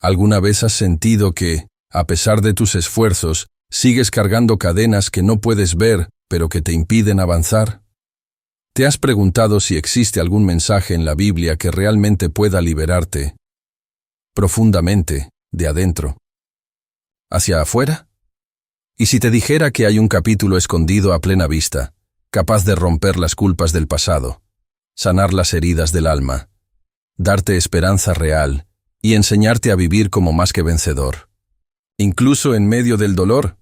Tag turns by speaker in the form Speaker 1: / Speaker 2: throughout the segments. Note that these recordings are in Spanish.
Speaker 1: ¿Alguna vez has sentido que, a pesar de tus esfuerzos, sigues cargando cadenas que no puedes ver, pero que te impiden avanzar? ¿Te has preguntado si existe algún mensaje en la Biblia que realmente pueda liberarte profundamente, de adentro, hacia afuera? ¿Y si te dijera que hay un capítulo escondido a plena vista, capaz de romper las culpas del pasado, sanar las heridas del alma, darte esperanza real y enseñarte a vivir como más que vencedor, incluso en medio del dolor?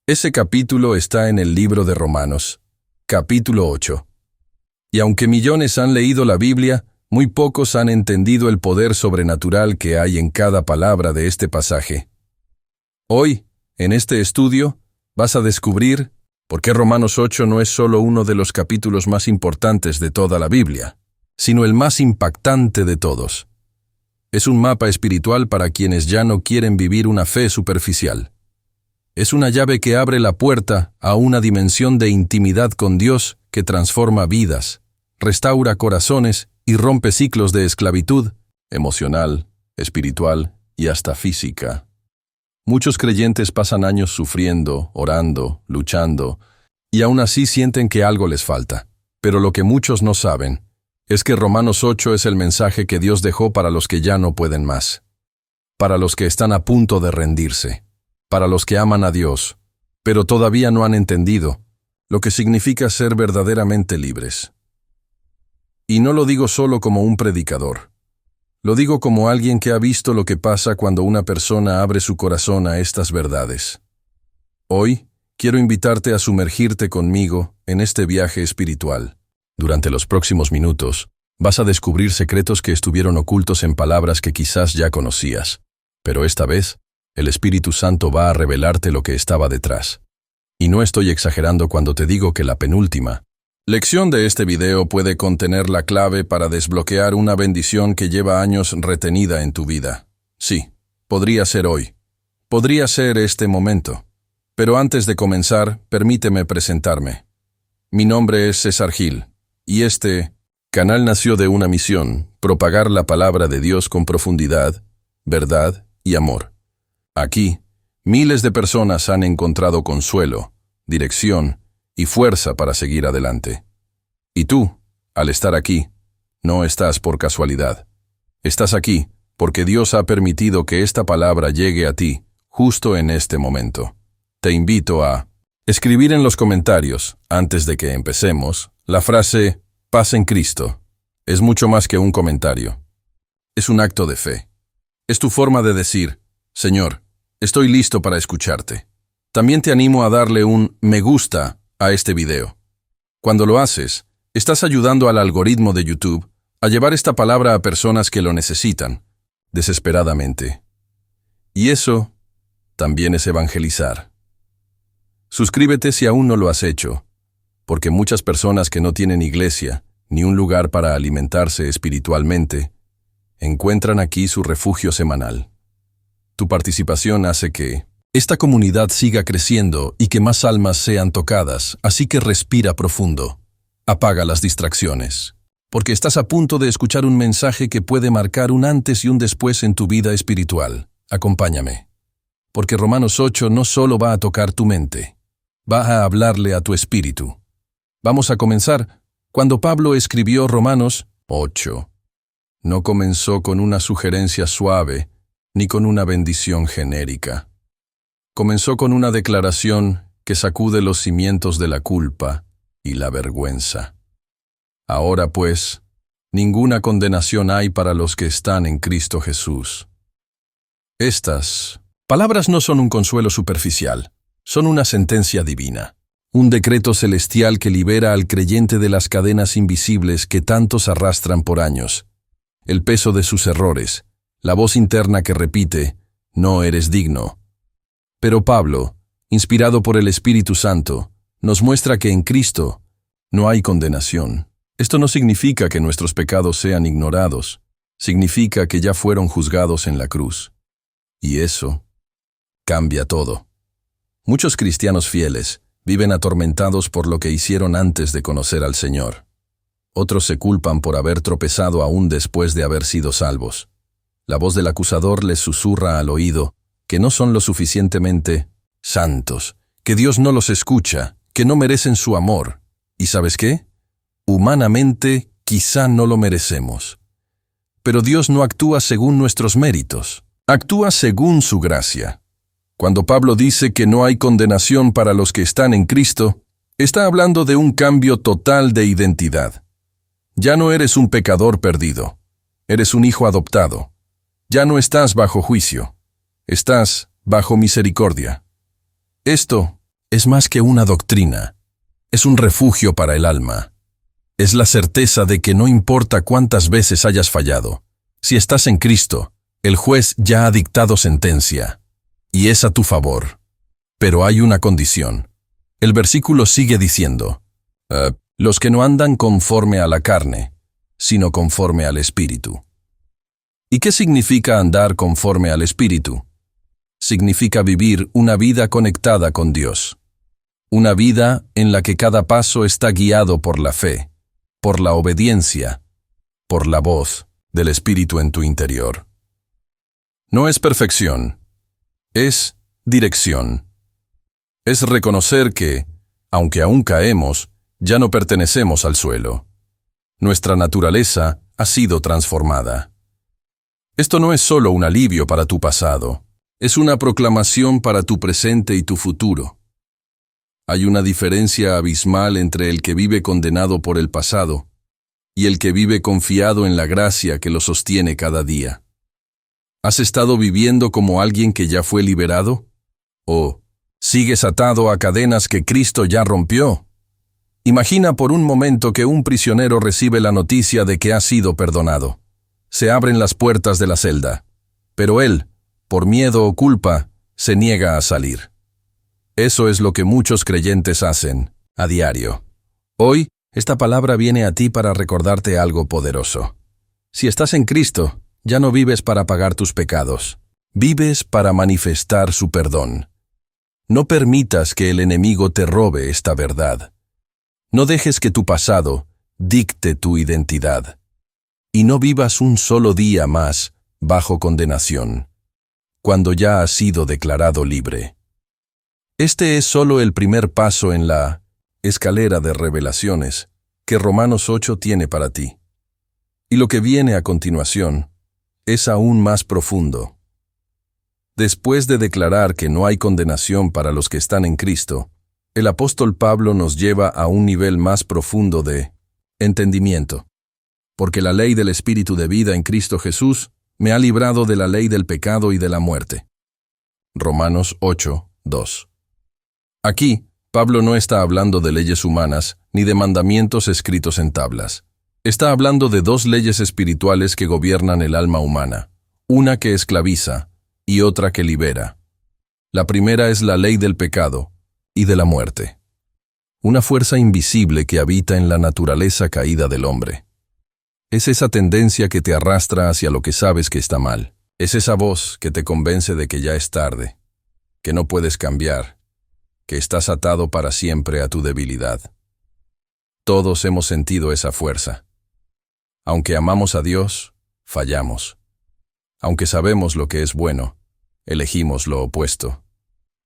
Speaker 1: Ese capítulo está en el libro de Romanos, capítulo 8. Y aunque millones han leído la Biblia, muy pocos han entendido el poder sobrenatural que hay en cada palabra de este pasaje. Hoy, en este estudio, vas a descubrir por qué Romanos 8 no es solo uno de los capítulos más importantes de toda la Biblia, sino el más impactante de todos. Es un mapa espiritual para quienes ya no quieren vivir una fe superficial. Es una llave que abre la puerta a una dimensión de intimidad con Dios que transforma vidas, restaura corazones y rompe ciclos de esclavitud emocional, espiritual y hasta física. Muchos creyentes pasan años sufriendo, orando, luchando, y aún así sienten que algo les falta. Pero lo que muchos no saben es que Romanos 8 es el mensaje que Dios dejó para los que ya no pueden más, para los que están a punto de rendirse, para los que aman a Dios, pero todavía no han entendido lo que significa ser verdaderamente libres. Y no lo digo solo como un predicador. Lo digo como alguien que ha visto lo que pasa cuando una persona abre su corazón a estas verdades. Hoy, quiero invitarte a sumergirte conmigo en este viaje espiritual. Durante los próximos minutos, vas a descubrir secretos que estuvieron ocultos en palabras que quizás ya conocías. Pero esta vez, el Espíritu Santo va a revelarte lo que estaba detrás. Y no estoy exagerando cuando te digo que la penúltima lección de este video puede contener la clave para desbloquear una bendición que lleva años retenida en tu vida. Sí, podría ser hoy. Podría ser este momento. Pero antes de comenzar, permíteme presentarme. Mi nombre es César Gil, y este canal nació de una misión: propagar la palabra de Dios con profundidad, verdad y amor. Aquí, miles de personas han encontrado consuelo, dirección y fuerza para seguir adelante. Y tú, al estar aquí, no estás por casualidad. Estás aquí porque Dios ha permitido que esta palabra llegue a ti justo en este momento. Te invito a escribir en los comentarios, antes de que empecemos, la frase «Paz en Cristo». Es mucho más que un comentario. Es un acto de fe. Es tu forma de decir «Señor, estoy listo para escucharte». También te animo a darle un «me gusta» a este video. Cuando lo haces, estás ayudando al algoritmo de YouTube a llevar esta palabra a personas que lo necesitan, desesperadamente. Y eso también es evangelizar. Suscríbete si aún no lo has hecho, porque muchas personas que no tienen iglesia ni un lugar para alimentarse espiritualmente, encuentran aquí su refugio semanal. Tu participación hace que esta comunidad siga creciendo y que más almas sean tocadas, así que respira profundo. Apaga las distracciones, porque estás a punto de escuchar un mensaje que puede marcar un antes y un después en tu vida espiritual. Acompáñame, porque Romanos 8 no solo va a tocar tu mente, va a hablarle a tu espíritu. Vamos a comenzar. Cuando Pablo escribió Romanos 8, no comenzó con una sugerencia suave ni con una bendición genérica. Comenzó con una declaración que sacude los cimientos de la culpa y la vergüenza. Ahora pues, ninguna condenación hay para los que están en Cristo Jesús. Estas palabras no son un consuelo superficial, son una sentencia divina, un decreto celestial que libera al creyente de las cadenas invisibles que tantos arrastran por años, el peso de sus errores, la voz interna que repite, «No eres digno». Pero Pablo, inspirado por el Espíritu Santo, nos muestra que en Cristo no hay condenación. Esto no significa que nuestros pecados sean ignorados, significa que ya fueron juzgados en la cruz. Y eso cambia todo. Muchos cristianos fieles viven atormentados por lo que hicieron antes de conocer al Señor. Otros se culpan por haber tropezado aún después de haber sido salvos. La voz del acusador les susurra al oído que no son lo suficientemente santos, que Dios no los escucha, que no merecen su amor. ¿Y sabes qué? Humanamente, quizá no lo merecemos. Pero Dios no actúa según nuestros méritos, actúa según su gracia. Cuando Pablo dice que no hay condenación para los que están en Cristo, está hablando de un cambio total de identidad. Ya no eres un pecador perdido, eres un hijo adoptado. Ya no estás bajo juicio, estás bajo misericordia. Esto es más que una doctrina, es un refugio para el alma. Es la certeza de que no importa cuántas veces hayas fallado, si estás en Cristo, el juez ya ha dictado sentencia, y es a tu favor. Pero hay una condición. El versículo sigue diciendo, los que no andan conforme a la carne, sino conforme al Espíritu. ¿Y qué significa andar conforme al Espíritu? Significa vivir una vida conectada con Dios. Una vida en la que cada paso está guiado por la fe, por la obediencia, por la voz del Espíritu en tu interior. No es perfección, es dirección. Es reconocer que, aunque aún caemos, ya no pertenecemos al suelo. Nuestra naturaleza ha sido transformada. Esto no es solo un alivio para tu pasado, es una proclamación para tu presente y tu futuro. Hay una diferencia abismal entre el que vive condenado por el pasado y el que vive confiado en la gracia que lo sostiene cada día. ¿Has estado viviendo como alguien que ya fue liberado? ¿O sigues atado a cadenas que Cristo ya rompió? Imagina por un momento que un prisionero recibe la noticia de que ha sido perdonado. Se abren las puertas de la celda, pero él, por miedo o culpa, se niega a salir. Eso es lo que muchos creyentes hacen a diario. Hoy, esta palabra viene a ti para recordarte algo poderoso. Si estás en Cristo, ya no vives para pagar tus pecados, vives para manifestar su perdón. No permitas que el enemigo te robe esta verdad. No dejes que tu pasado dicte tu identidad. Y no vivas un solo día más bajo condenación, cuando ya has sido declarado libre. Este es solo el primer paso en la escalera de revelaciones que Romanos 8 tiene para ti. Y lo que viene a continuación es aún más profundo. Después de declarar que no hay condenación para los que están en Cristo, el apóstol Pablo nos lleva a un nivel más profundo de entendimiento. Porque la ley del Espíritu de vida en Cristo Jesús me ha librado de la ley del pecado y de la muerte. Romanos 8, 2. Aquí, Pablo no está hablando de leyes humanas ni de mandamientos escritos en tablas. Está hablando de dos leyes espirituales que gobiernan el alma humana, una que esclaviza y otra que libera. La primera es la ley del pecado y de la muerte. Una fuerza invisible que habita en la naturaleza caída del hombre. Es esa tendencia que te arrastra hacia lo que sabes que está mal. Es esa voz que te convence de que ya es tarde, que no puedes cambiar, que estás atado para siempre a tu debilidad. Todos hemos sentido esa fuerza. Aunque amamos a Dios, fallamos. Aunque sabemos lo que es bueno, elegimos lo opuesto.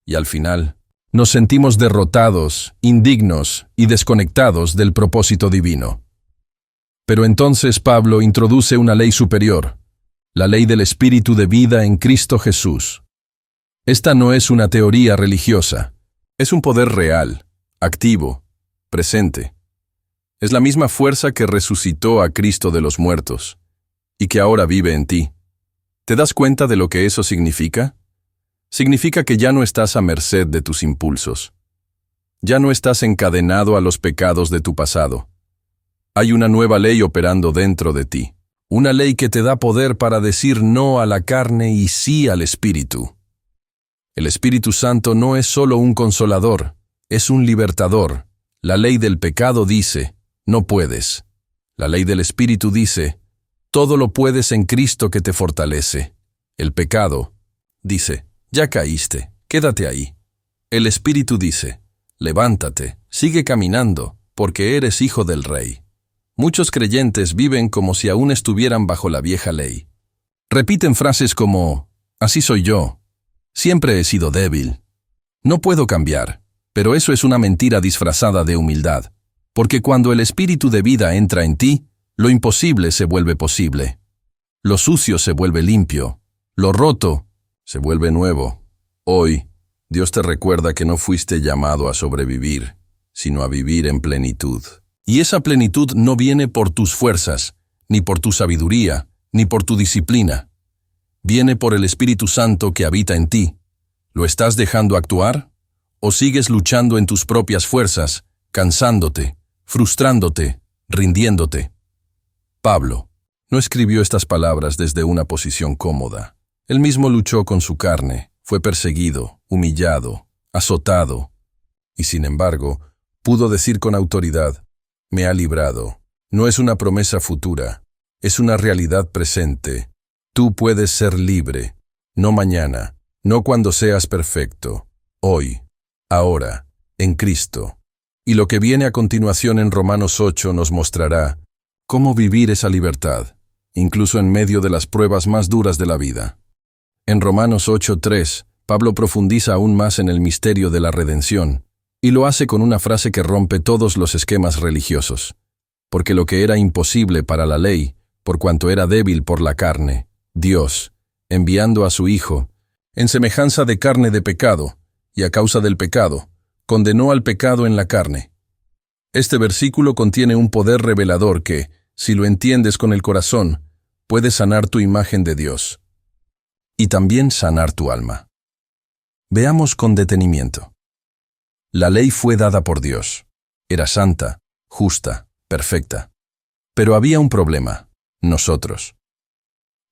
Speaker 1: Y al final, nos sentimos derrotados, indignos y desconectados del propósito divino. Pero entonces Pablo introduce una ley superior, la ley del Espíritu de vida en Cristo Jesús. Esta no es una teoría religiosa, es un poder real, activo, presente. Es la misma fuerza que resucitó a Cristo de los muertos y que ahora vive en ti. ¿Te das cuenta de lo que eso significa? Significa que ya no estás a merced de tus impulsos. Ya no estás encadenado a los pecados de tu pasado. Hay una nueva ley operando dentro de ti, una ley que te da poder para decir no a la carne y sí al Espíritu. El Espíritu Santo no es solo un consolador, es un libertador. La ley del pecado dice, no puedes. La ley del Espíritu dice, todo lo puedes en Cristo que te fortalece. El pecado dice, ya caíste, quédate ahí. El Espíritu dice, levántate, sigue caminando, porque eres hijo del Rey. Muchos creyentes viven como si aún estuvieran bajo la vieja ley. Repiten frases como, así soy yo, siempre he sido débil, no puedo cambiar, pero eso es una mentira disfrazada de humildad, porque cuando el espíritu de vida entra en ti, lo imposible se vuelve posible. Lo sucio se vuelve limpio, lo roto se vuelve nuevo. Hoy, Dios te recuerda que no fuiste llamado a sobrevivir, sino a vivir en plenitud. Y esa plenitud no viene por tus fuerzas, ni por tu sabiduría, ni por tu disciplina. Viene por el Espíritu Santo que habita en ti. ¿Lo estás dejando actuar? ¿O sigues luchando en tus propias fuerzas, cansándote, frustrándote, rindiéndote? Pablo no escribió estas palabras desde una posición cómoda. Él mismo luchó con su carne, fue perseguido, humillado, azotado, y sin embargo, pudo decir con autoridad, me ha librado. No es una promesa futura, es una realidad presente. Tú puedes ser libre, no mañana, no cuando seas perfecto, hoy, ahora, en Cristo. Y lo que viene a continuación en Romanos 8 nos mostrará cómo vivir esa libertad, incluso en medio de las pruebas más duras de la vida. En Romanos 8:3, Pablo profundiza aún más en el misterio de la redención, y lo hace con una frase que rompe todos los esquemas religiosos. Porque lo que era imposible para la ley, por cuanto era débil por la carne, Dios, enviando a su Hijo, en semejanza de carne de pecado, y a causa del pecado, condenó al pecado en la carne. Este versículo contiene un poder revelador que, si lo entiendes con el corazón, puede sanar tu imagen de Dios. Y también sanar tu alma. Veamos con detenimiento. La ley fue dada por Dios. Era santa, justa, perfecta. Pero había un problema, nosotros.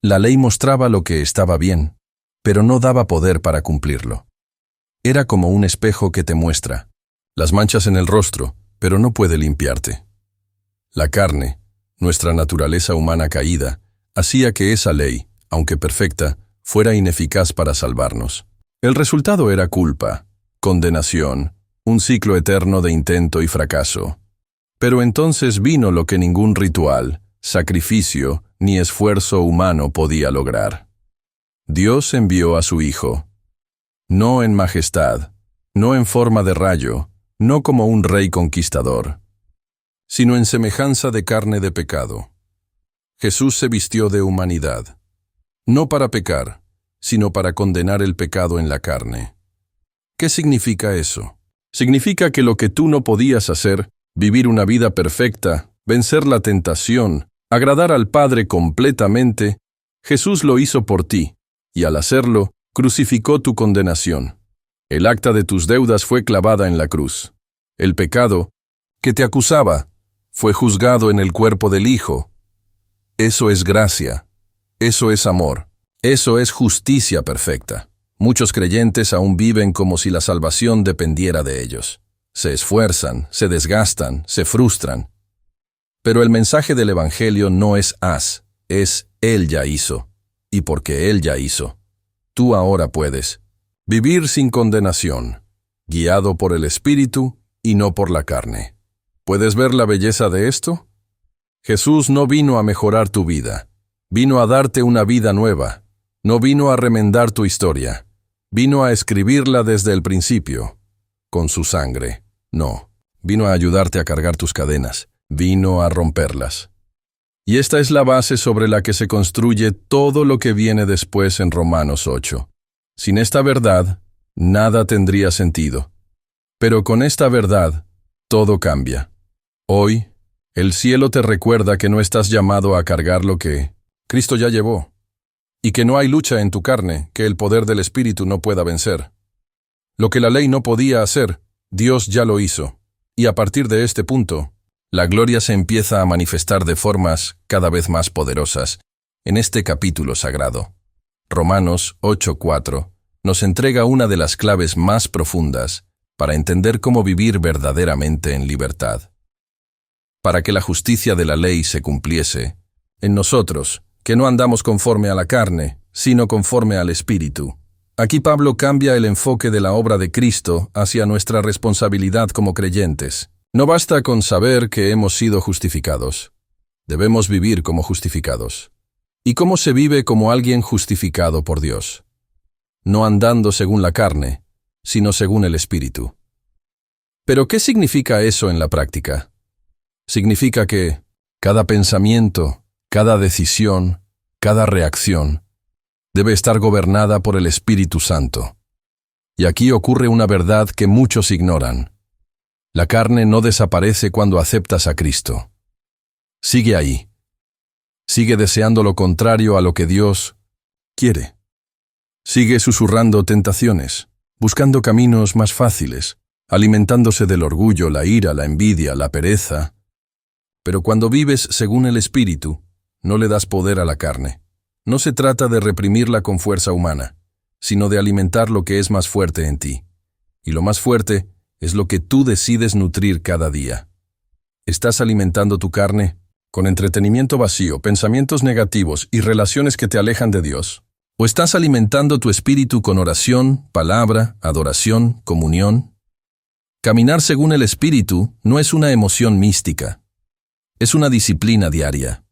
Speaker 1: La ley mostraba lo que estaba bien, pero no daba poder para cumplirlo. Era como un espejo que te muestra las manchas en el rostro, pero no puede limpiarte. La carne, nuestra naturaleza humana caída, hacía que esa ley, aunque perfecta, fuera ineficaz para salvarnos. El resultado era culpa, condenación, un ciclo eterno de intento y fracaso. Pero entonces vino lo que ningún ritual, sacrificio ni esfuerzo humano podía lograr. Dios envió a su Hijo, no en majestad, no en forma de rayo, no como un rey conquistador, sino en semejanza de carne de pecado. Jesús se vistió de humanidad, no para pecar, sino para condenar el pecado en la carne. ¿Qué significa eso? Significa que lo que tú no podías hacer, vivir una vida perfecta, vencer la tentación, agradar al Padre completamente, Jesús lo hizo por ti, y al hacerlo, crucificó tu condenación. El acta de tus deudas fue clavada en la cruz. El pecado, que te acusaba, fue juzgado en el cuerpo del Hijo. Eso es gracia. Eso es amor. Eso es justicia perfecta. Muchos creyentes aún viven como si la salvación dependiera de ellos. Se esfuerzan, se desgastan, se frustran. Pero el mensaje del Evangelio no es haz, es Él ya hizo. Y porque Él ya hizo, tú ahora puedes vivir sin condenación, guiado por el Espíritu y no por la carne. ¿Puedes ver la belleza de esto? Jesús no vino a mejorar tu vida, vino a darte una vida nueva. No vino a remendar tu historia, vino a escribirla desde el principio, con su sangre. No, vino a ayudarte a cargar tus cadenas, vino a romperlas. Y esta es la base sobre la que se construye todo lo que viene después en Romanos 8. Sin esta verdad, nada tendría sentido. Pero con esta verdad, todo cambia. Hoy, el cielo te recuerda que no estás llamado a cargar lo que Cristo ya llevó, y que no hay lucha en tu carne que el poder del Espíritu no pueda vencer. Lo que la ley no podía hacer, Dios ya lo hizo, y a partir de este punto, la gloria se empieza a manifestar de formas cada vez más poderosas en este capítulo sagrado. Romanos 8:4 nos entrega una de las claves más profundas para entender cómo vivir verdaderamente en libertad. Para que la justicia de la ley se cumpliese, en nosotros, que no andamos conforme a la carne, sino conforme al Espíritu. Aquí Pablo cambia el enfoque de la obra de Cristo hacia nuestra responsabilidad como creyentes. No basta con saber que hemos sido justificados. Debemos vivir como justificados. y cómo se vive como alguien justificado por Dios, no andando según la carne, sino según el Espíritu. ¿Pero qué significa eso en la práctica? Significa que cada pensamiento, cada decisión, cada reacción debe estar gobernada por el Espíritu Santo. Y aquí ocurre una verdad que muchos ignoran. La carne no desaparece cuando aceptas a Cristo. Sigue ahí. Sigue deseando lo contrario a lo que Dios quiere. Sigue susurrando tentaciones, buscando caminos más fáciles, alimentándose del orgullo, la ira, la envidia, la pereza. Pero cuando vives según el Espíritu, no le das poder a la carne. No se trata de reprimirla con fuerza humana, sino de alimentar lo que es más fuerte en ti. Y lo más fuerte es lo que tú decides nutrir cada día. ¿Estás alimentando tu carne con entretenimiento vacío, pensamientos negativos y relaciones que te alejan de Dios? ¿O estás alimentando tu espíritu con oración, palabra, adoración, comunión? Caminar según el Espíritu no es una emoción mística. Es una disciplina diaria.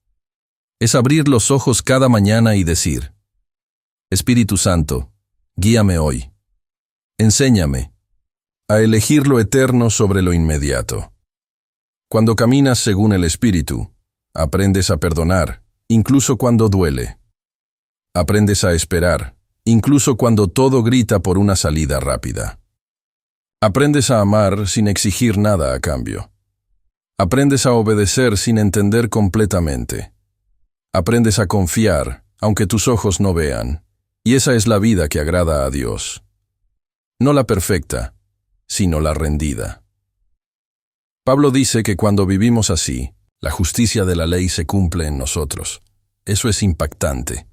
Speaker 1: Es abrir los ojos cada mañana y decir: Espíritu Santo, guíame hoy. Enséñame a elegir lo eterno sobre lo inmediato. Cuando caminas según el Espíritu, aprendes a perdonar, incluso cuando duele. Aprendes a esperar, incluso cuando todo grita por una salida rápida. Aprendes a amar sin exigir nada a cambio. Aprendes a obedecer sin entender completamente. Aprendes a confiar, aunque tus ojos no vean. Y esa es la vida que agrada a Dios. No la perfecta, sino la rendida. Pablo dice que cuando vivimos así, la justicia de la ley se cumple en nosotros. Eso es impactante,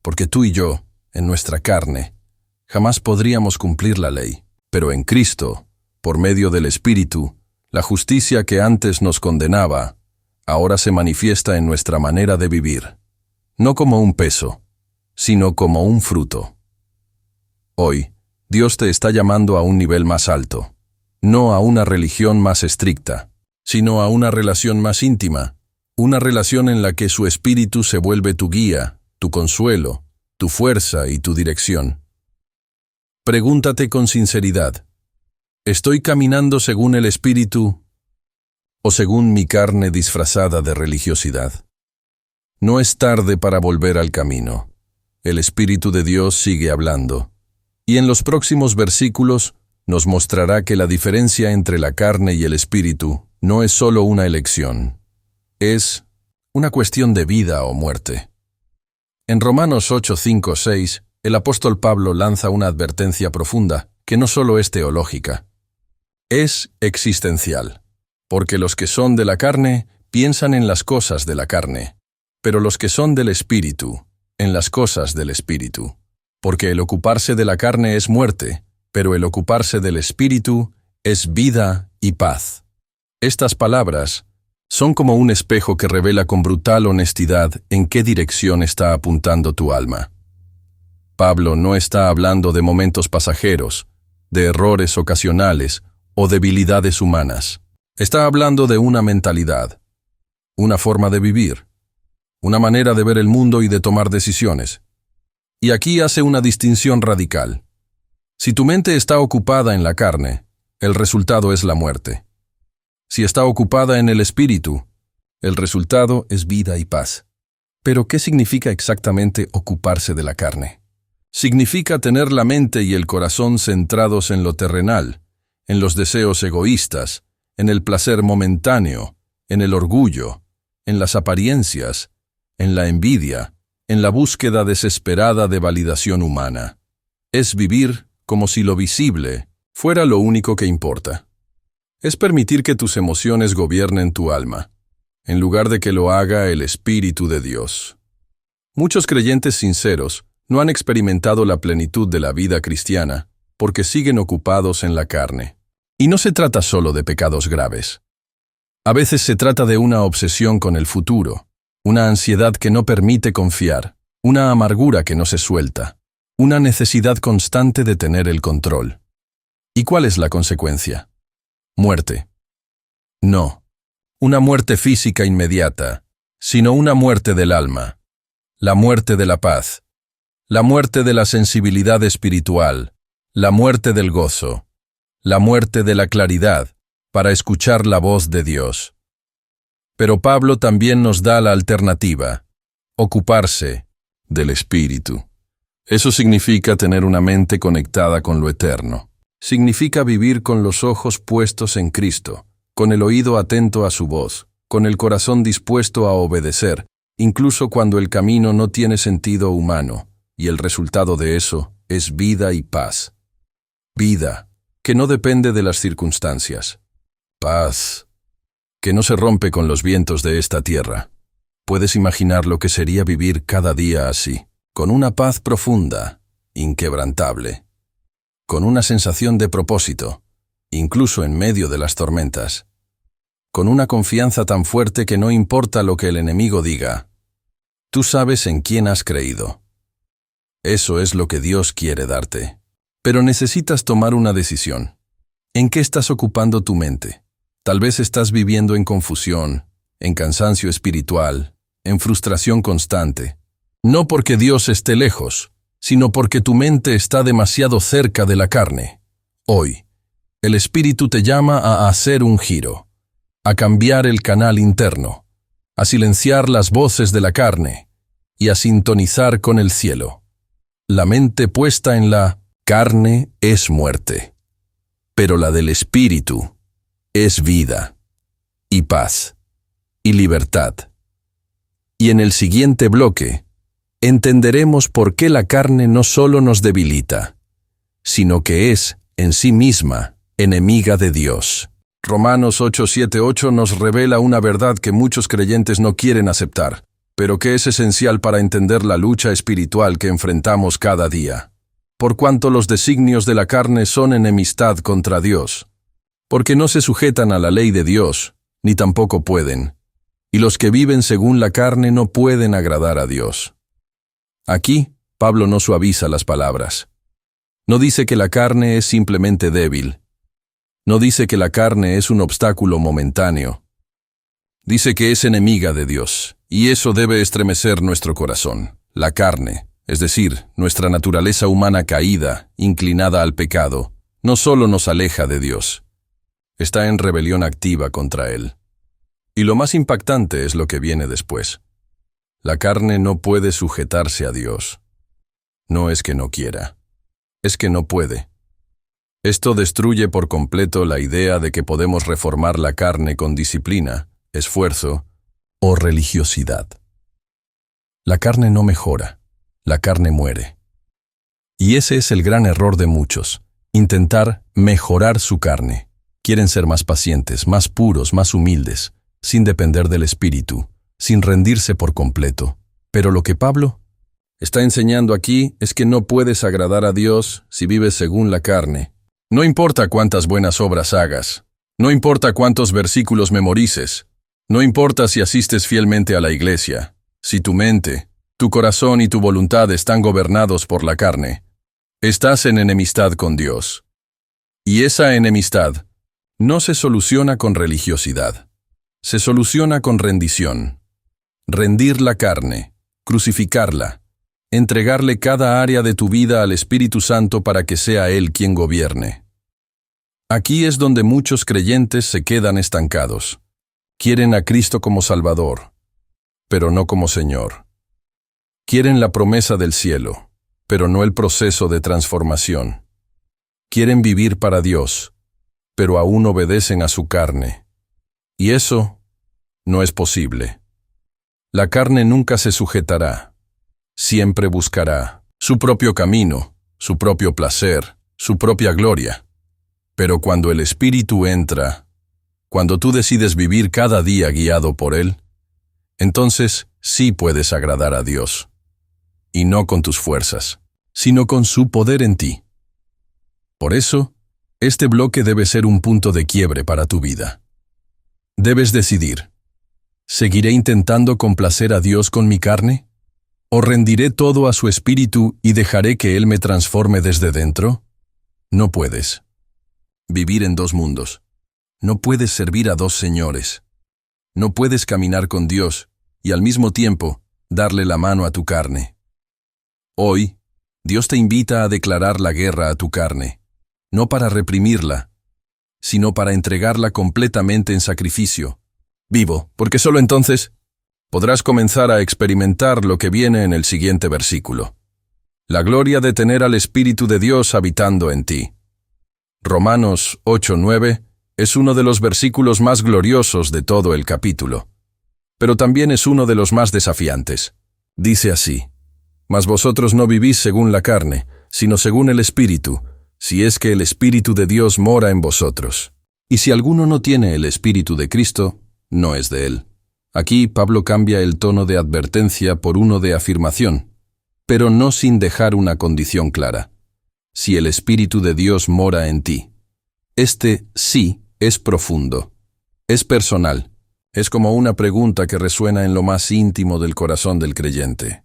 Speaker 1: porque tú y yo, en nuestra carne, jamás podríamos cumplir la ley. Pero en Cristo, por medio del Espíritu, la justicia que antes nos condenaba, ahora se manifiesta en nuestra manera de vivir, no como un peso, sino como un fruto. Hoy, Dios te está llamando a un nivel más alto, no a una religión más estricta, sino a una relación más íntima, una relación en la que su Espíritu se vuelve tu guía, tu consuelo, tu fuerza y tu dirección. Pregúntate con sinceridad: ¿estoy caminando según el Espíritu o según mi carne disfrazada de religiosidad? No es tarde para volver al camino. El Espíritu de Dios sigue hablando, y en los próximos versículos nos mostrará que la diferencia entre la carne y el Espíritu no es solo una elección, es una cuestión de vida o muerte. En Romanos 8, 5, 6, el apóstol Pablo lanza una advertencia profunda que no solo es teológica, es existencial, porque los que son de la carne piensan en las cosas de la carne, pero los que son del Espíritu, en las cosas del Espíritu. Porque el ocuparse de la carne es muerte, pero el ocuparse del Espíritu es vida y paz. Estas palabras son como un espejo que revela con brutal honestidad en qué dirección está apuntando tu alma. Pablo no está hablando de momentos pasajeros, de errores ocasionales o debilidades humanas. Está hablando de una mentalidad, una forma de vivir, una manera de ver el mundo y de tomar decisiones. Y aquí hace una distinción radical. Si tu mente está ocupada en la carne, el resultado es la muerte. Si está ocupada en el Espíritu, el resultado es vida y paz. Pero, ¿qué significa exactamente ocuparse de la carne? Significa tener la mente y el corazón centrados en lo terrenal, en los deseos egoístas, en el placer momentáneo, en el orgullo, en las apariencias, en la envidia, en la búsqueda desesperada de validación humana. Es vivir como si lo visible fuera lo único que importa. Es permitir que tus emociones gobiernen tu alma, en lugar de que lo haga el Espíritu de Dios. Muchos creyentes sinceros no han experimentado la plenitud de la vida cristiana porque siguen ocupados en la carne. Y no se trata solo de pecados graves. A veces se trata de una obsesión con el futuro, una ansiedad que no permite confiar, una amargura que no se suelta, una necesidad constante de tener el control. ¿Y cuál es la consecuencia? Muerte. No, una muerte física inmediata, sino una muerte del alma. la muerte de la paz, la muerte de la sensibilidad espiritual, la muerte del gozo, la muerte de la claridad, para escuchar la voz de Dios. Pero Pablo también nos da la alternativa: ocuparse del Espíritu. Eso significa tener una mente conectada con lo eterno. Significa vivir con los ojos puestos en Cristo, con el oído atento a su voz, con el corazón dispuesto a obedecer, incluso cuando el camino no tiene sentido humano, y el resultado de eso es vida y paz. Vida, que no depende de las circunstancias. Paz, que no se rompe con los vientos de esta tierra. Puedes imaginar lo que sería vivir cada día así, con una paz profunda, inquebrantable, con una sensación de propósito, incluso en medio de las tormentas, con una confianza tan fuerte que no importa lo que el enemigo diga. Tú sabes en quién has creído. Eso es lo que Dios quiere darte. Pero necesitas tomar una decisión. ¿En qué estás ocupando tu mente? Tal vez estás viviendo en confusión, en cansancio espiritual, en frustración constante. No porque Dios esté lejos, sino porque tu mente está demasiado cerca de la carne. Hoy, el Espíritu te llama a hacer un giro, a cambiar el canal interno, a silenciar las voces de la carne y a sintonizar con el cielo. La mente puesta en la carne es muerte, pero la del Espíritu es vida, y paz, y libertad. Y en el siguiente bloque, entenderemos por qué la carne no solo nos debilita, sino que es, en sí misma, enemiga de Dios. Romanos 8:7-8 nos revela una verdad que muchos creyentes no quieren aceptar, pero que es esencial para entender la lucha espiritual que enfrentamos cada día. Por cuanto los designios de la carne son enemistad contra Dios, porque no se sujetan a la ley de Dios, ni tampoco pueden, y los que viven según la carne no pueden agradar a Dios. Aquí, Pablo no suaviza las palabras. No dice que la carne es simplemente débil. No dice que la carne es un obstáculo momentáneo. Dice que es enemiga de Dios, y eso debe estremecer nuestro corazón. La carne, es decir, nuestra naturaleza humana caída, inclinada al pecado, no solo nos aleja de Dios, está en rebelión activa contra Él. Y lo más impactante es lo que viene después. La carne no puede sujetarse a Dios. No es que no quiera, es que no puede. Esto destruye por completo la idea de que podemos reformar la carne con disciplina, esfuerzo o religiosidad. La carne no mejora, la carne muere. Y ese es el gran error de muchos, intentar mejorar su carne. Quieren ser más pacientes, más puros, más humildes, sin depender del Espíritu, sin rendirse por completo. Pero lo que Pablo está enseñando aquí es que no puedes agradar a Dios si vives según la carne. No importa cuántas buenas obras hagas, no importa cuántos versículos memorices, no importa si asistes fielmente a la iglesia, si tu mente, tu corazón y tu voluntad están gobernados por la carne, estás en enemistad con Dios. Y esa enemistad no se soluciona con religiosidad, se soluciona con rendición. Rendir la carne, crucificarla, entregarle cada área de tu vida al Espíritu Santo para que sea Él quien gobierne. Aquí es donde muchos creyentes se quedan estancados. Quieren a Cristo como Salvador, pero no como Señor. Quieren la promesa del cielo, pero no el proceso de transformación. Quieren vivir para Dios, pero aún obedecen a su carne. Y eso no es posible. La carne nunca se sujetará. Siempre buscará su propio camino, su propio placer, su propia gloria. Pero cuando el Espíritu entra, cuando tú decides vivir cada día guiado por Él, entonces sí puedes agradar a Dios. Y no con tus fuerzas, sino con su poder en ti. Por eso, este bloque debe ser un punto de quiebre para tu vida. Debes decidir: ¿seguiré intentando complacer a Dios con mi carne? ¿O rendiré todo a su Espíritu y dejaré que Él me transforme desde dentro? No puedes vivir en dos mundos. No puedes servir a dos señores. No puedes caminar con Dios y al mismo tiempo darle la mano a tu carne. Hoy, Dios te invita a declarar la guerra a tu carne, no para reprimirla, sino para entregarla completamente en sacrificio, vivo, porque solo entonces podrás comenzar a experimentar lo que viene en el siguiente versículo. La gloria de tener al Espíritu de Dios habitando en ti. Romanos 8:9 es uno de los versículos más gloriosos de todo el capítulo, pero también es uno de los más desafiantes. Dice así: Mas vosotros no vivís según la carne, sino según el Espíritu, si es que el Espíritu de Dios mora en vosotros. Y si alguno no tiene el Espíritu de Cristo, no es de él. Aquí Pablo cambia el tono de advertencia por uno de afirmación, pero no sin dejar una condición clara. Si el Espíritu de Dios mora en ti. Este sí es profundo, es personal, es como una pregunta que resuena en lo más íntimo del corazón del creyente.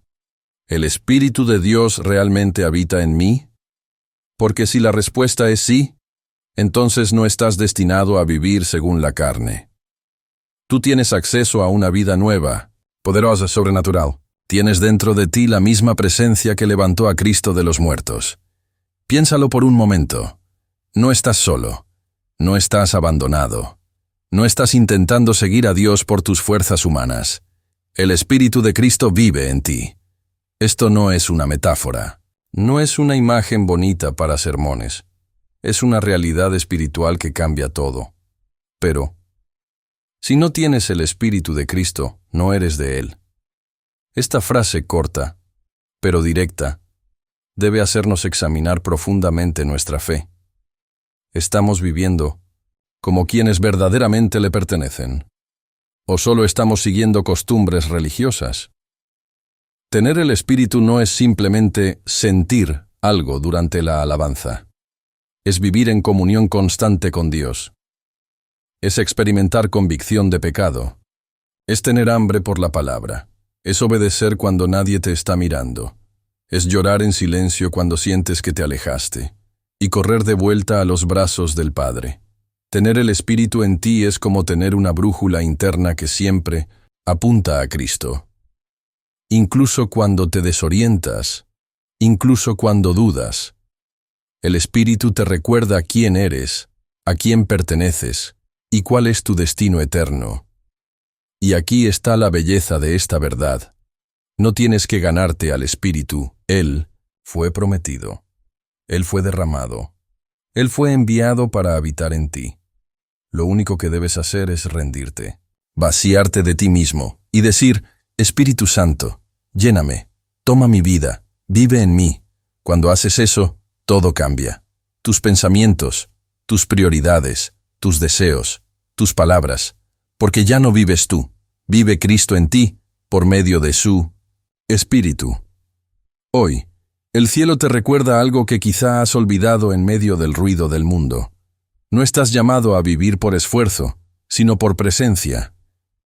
Speaker 1: ¿El Espíritu de Dios realmente habita en mí? Porque si la respuesta es sí, entonces no estás destinado a vivir según la carne. Tú tienes acceso a una vida nueva, poderosa, sobrenatural. Tienes dentro de ti la misma presencia que levantó a Cristo de los muertos. Piénsalo por un momento. No estás solo. No estás abandonado. No estás intentando seguir a Dios por tus fuerzas humanas. El Espíritu de Cristo vive en ti. Esto no es una metáfora. No es una imagen bonita para sermones. Es una realidad espiritual que cambia todo. Pero, si no tienes el Espíritu de Cristo, no eres de Él. Esta frase corta, pero directa, debe hacernos examinar profundamente nuestra fe. ¿Estamos viviendo como quienes verdaderamente le pertenecen? ¿O solo estamos siguiendo costumbres religiosas? Tener el Espíritu no es simplemente sentir algo durante la alabanza. Es vivir en comunión constante con Dios. Es experimentar convicción de pecado. Es tener hambre por la palabra. Es obedecer cuando nadie te está mirando. Es llorar en silencio cuando sientes que te alejaste. Y correr de vuelta a los brazos del Padre. Tener el Espíritu en ti es como tener una brújula interna que siempre apunta a Cristo. Incluso cuando te desorientas, incluso cuando dudas, el Espíritu te recuerda quién eres, a quién perteneces y cuál es tu destino eterno. Y aquí está la belleza de esta verdad. No tienes que ganarte al Espíritu. Él fue prometido. Él fue derramado. Él fue enviado para habitar en ti. Lo único que debes hacer es rendirte, vaciarte de ti mismo y decir: Espíritu Santo, lléname, toma mi vida, vive en mí. Cuando haces eso, todo cambia. Tus pensamientos, tus prioridades, tus deseos, tus palabras, porque ya no vives tú, vive Cristo en ti por medio de su Espíritu. Hoy, el cielo te recuerda algo que quizá has olvidado en medio del ruido del mundo. No estás llamado a vivir por esfuerzo, sino por presencia.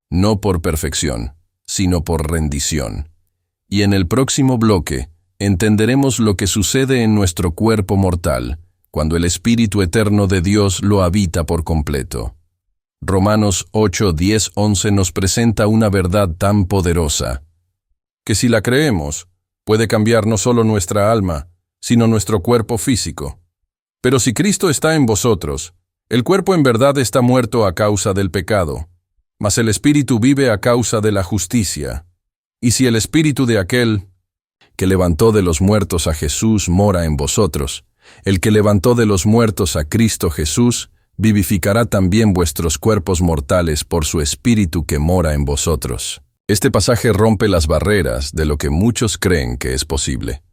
Speaker 1: No por perfección, sino por rendición. Y en el próximo bloque, entenderemos lo que sucede en nuestro cuerpo mortal, cuando el Espíritu Eterno de Dios lo habita por completo. Romanos 8, 10, 11 nos presenta una verdad tan poderosa, que si la creemos, puede cambiar no solo nuestra alma, sino nuestro cuerpo físico. Pero si Cristo está en vosotros, el cuerpo en verdad está muerto a causa del pecado, mas el Espíritu vive a causa de la justicia. Y si el Espíritu de aquel que levantó de los muertos a Jesús mora en vosotros, el que levantó de los muertos a Cristo Jesús, vivificará también vuestros cuerpos mortales por su Espíritu que mora en vosotros. Este pasaje rompe las barreras de lo que muchos creen que es posible.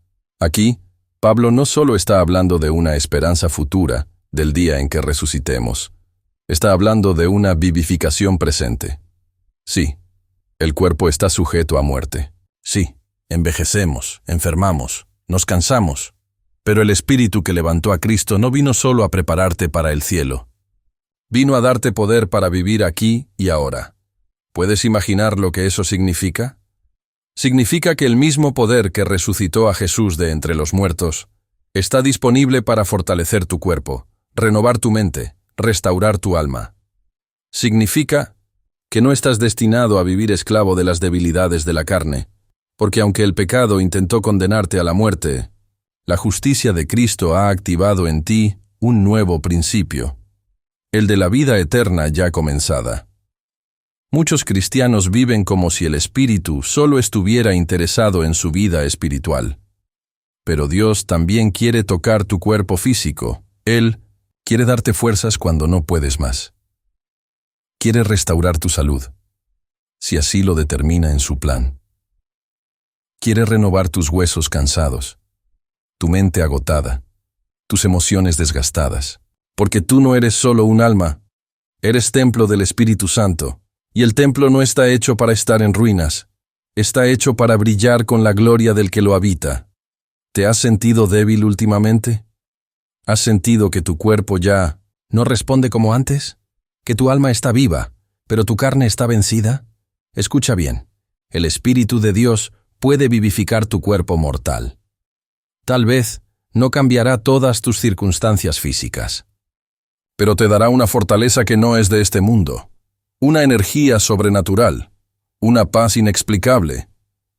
Speaker 1: Aquí, Pablo no solo está hablando de una esperanza futura, del día en que resucitemos. Está hablando de una vivificación presente. Sí, el cuerpo está sujeto a muerte. Sí, envejecemos, enfermamos, nos cansamos. Pero el Espíritu que levantó a Cristo no vino solo a prepararte para el cielo. Vino a darte poder para vivir aquí y ahora. ¿Puedes imaginar lo que eso significa? Significa que el mismo poder que resucitó a Jesús de entre los muertos está disponible para fortalecer tu cuerpo, renovar tu mente, restaurar tu alma. Significa que no estás destinado a vivir esclavo de las debilidades de la carne, Porque aunque el pecado intentó condenarte a la muerte, la justicia de Cristo ha activado en ti un nuevo principio, el de la vida eterna ya comenzada. Muchos cristianos viven como si el Espíritu solo estuviera interesado en su vida espiritual. Pero Dios también quiere tocar tu cuerpo físico. Él quiere darte fuerzas cuando no puedes más. Quiere restaurar tu salud, si así lo determina en su plan. Quiere renovar tus huesos cansados, tu mente agotada, tus emociones desgastadas. Porque tú no eres solo un alma, eres templo del Espíritu Santo, y el templo no está hecho para estar en ruinas, está hecho para brillar con la gloria del que lo habita. ¿Te has sentido débil últimamente? ¿Has sentido que tu cuerpo ya no responde como antes? ¿Que tu alma está viva, pero tu carne está vencida? Escucha bien, el Espíritu de Dios puede vivificar tu cuerpo mortal. Tal vez no cambiará todas tus circunstancias físicas, pero te dará una fortaleza que no es de este mundo, una energía sobrenatural, una paz inexplicable,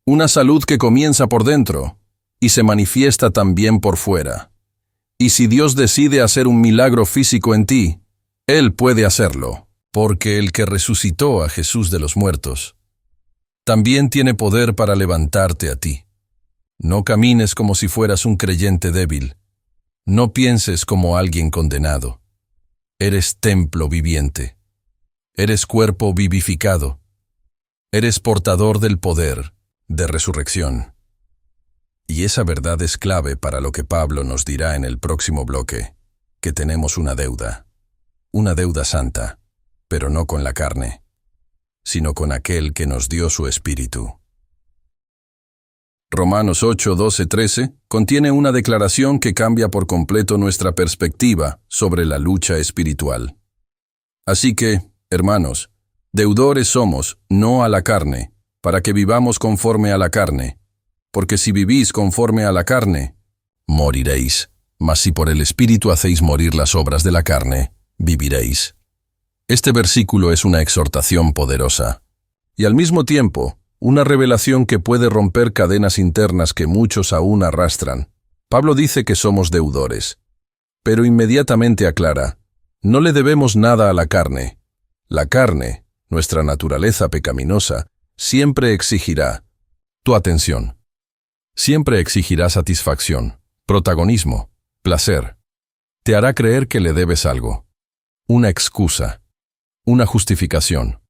Speaker 1: una salud que comienza por dentro y se manifiesta también por fuera. Y si Dios decide hacer un milagro físico en ti, Él puede hacerlo, porque el que resucitó a Jesús de los muertos también tiene poder para levantarte a ti. No camines como si fueras un creyente débil. No pienses como alguien condenado. Eres templo viviente. Eres cuerpo vivificado. Eres portador del poder de resurrección. Y esa verdad es clave para lo que Pablo nos dirá en el próximo bloque, que tenemos una deuda santa, pero no con la carne, sino con aquel que nos dio su Espíritu. Romanos 8, 12, 13 contiene una declaración que cambia por completo nuestra perspectiva sobre la lucha espiritual. Así que, hermanos, deudores somos, no a la carne, para que vivamos conforme a la carne, porque si vivís conforme a la carne, moriréis, mas si por el Espíritu hacéis morir las obras de la carne, viviréis. Este versículo es una exhortación poderosa, y al mismo tiempo, una revelación que puede romper cadenas internas que muchos aún arrastran. Pablo dice que somos deudores, pero inmediatamente aclara, no le debemos nada a la carne. La carne, nuestra naturaleza pecaminosa, siempre exigirá tu atención. Siempre exigirá satisfacción, protagonismo, placer. Te hará creer que le debes algo, una excusa, una justificación,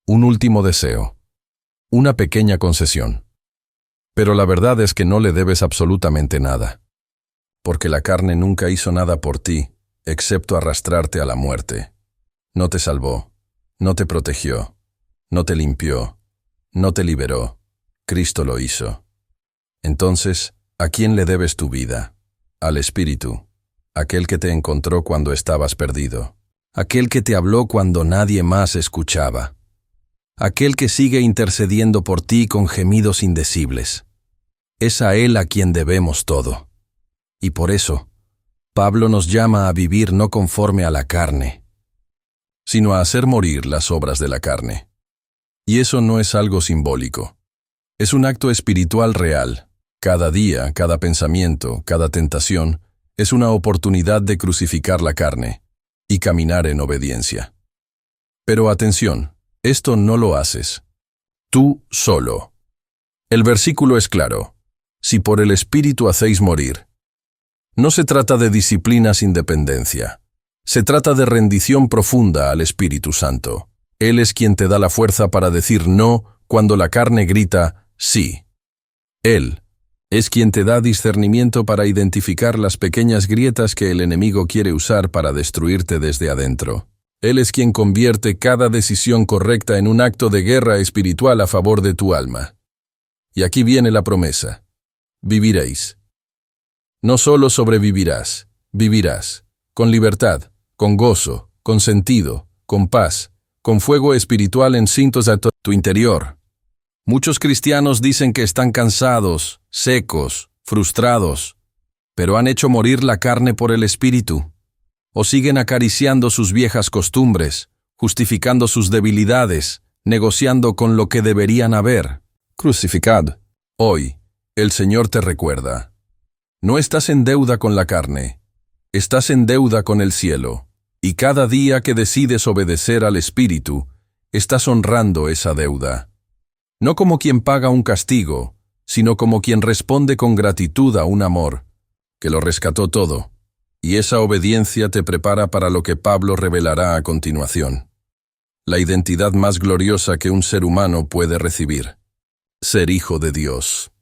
Speaker 1: un último deseo, una pequeña concesión. Pero la verdad es que no le debes absolutamente nada, porque la carne nunca hizo nada por ti, excepto arrastrarte a la muerte. No te salvó, no te protegió, no te limpió, no te liberó. Cristo lo hizo. Entonces, ¿a quién le debes tu vida? Al Espíritu, aquel que te encontró cuando estabas perdido, aquel que te habló cuando nadie más escuchaba, aquel que sigue intercediendo por ti con gemidos indecibles. Es a Él a quien debemos todo. Y por eso, Pablo nos llama a vivir no conforme a la carne, sino a hacer morir las obras de la carne. Y eso no es algo simbólico. Es un acto espiritual real. Cada día, cada pensamiento, cada tentación, es una oportunidad de crucificar la carne y caminar en obediencia. Pero atención, esto no lo haces tú solo. El versículo es claro. Si por el Espíritu hacéis morir. No se trata de disciplina sin dependencia. Se trata de rendición profunda al Espíritu Santo. Él es quien te da la fuerza para decir no cuando la carne grita sí. Él es quien te da discernimiento para identificar las pequeñas grietas que el enemigo quiere usar para destruirte desde adentro. Él es quien convierte cada decisión correcta en un acto de guerra espiritual a favor de tu alma. Y aquí viene la promesa. Viviréis. No solo sobrevivirás, vivirás, con libertad, con gozo, con sentido, con paz, con fuego espiritual encintos a tu interior. Muchos cristianos dicen que están cansados, secos, frustrados, pero han hecho morir la carne por el Espíritu, o siguen acariciando sus viejas costumbres, justificando sus debilidades, negociando con lo que deberían haber crucificado. Hoy, el Señor te recuerda. No estás en deuda con la carne, estás en deuda con el cielo, y cada día que decides obedecer al Espíritu, estás honrando esa deuda. No como quien paga un castigo, sino como quien responde con gratitud a un amor, que lo rescató todo, y esa obediencia te prepara para lo que Pablo revelará a continuación. La identidad más gloriosa que un ser humano puede recibir: ser hijo de Dios.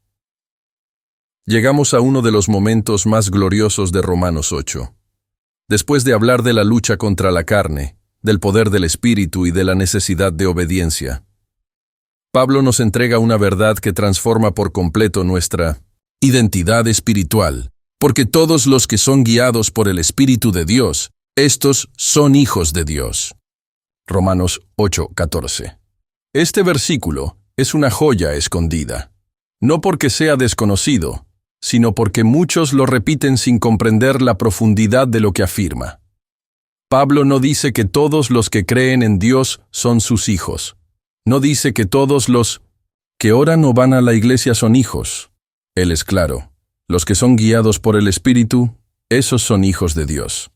Speaker 1: Llegamos a uno de los momentos más gloriosos de Romanos 8. Después de hablar de la lucha contra la carne, del poder del Espíritu y de la necesidad de obediencia, Pablo nos entrega una verdad que transforma por completo nuestra identidad espiritual, porque todos los que son guiados por el Espíritu de Dios, estos son hijos de Dios. Romanos 8:14. Este versículo es una joya escondida, no porque sea desconocido, sino porque muchos lo repiten sin comprender la profundidad de lo que afirma. Pablo no dice que todos los que creen en Dios son sus hijos. No dice que todos los que oran o van a la iglesia son hijos. Él es claro: los que son guiados por el Espíritu, esos son hijos de Dios.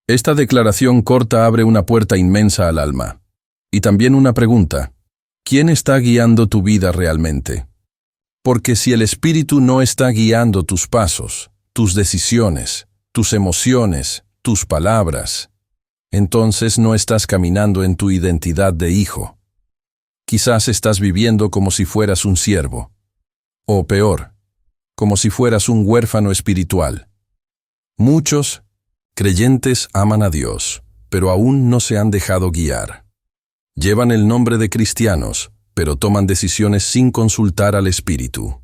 Speaker 1: Esta declaración corta abre una puerta inmensa al alma. Y también una pregunta: ¿quién está guiando tu vida realmente? Porque si el Espíritu no está guiando tus pasos, tus decisiones, tus emociones, tus palabras, entonces no estás caminando en tu identidad de hijo. Quizás estás viviendo como si fueras un siervo. O peor, como si fueras un huérfano espiritual. Muchos creyentes aman a Dios, pero aún no se han dejado guiar. Llevan el nombre de cristianos, pero toman decisiones sin consultar al Espíritu.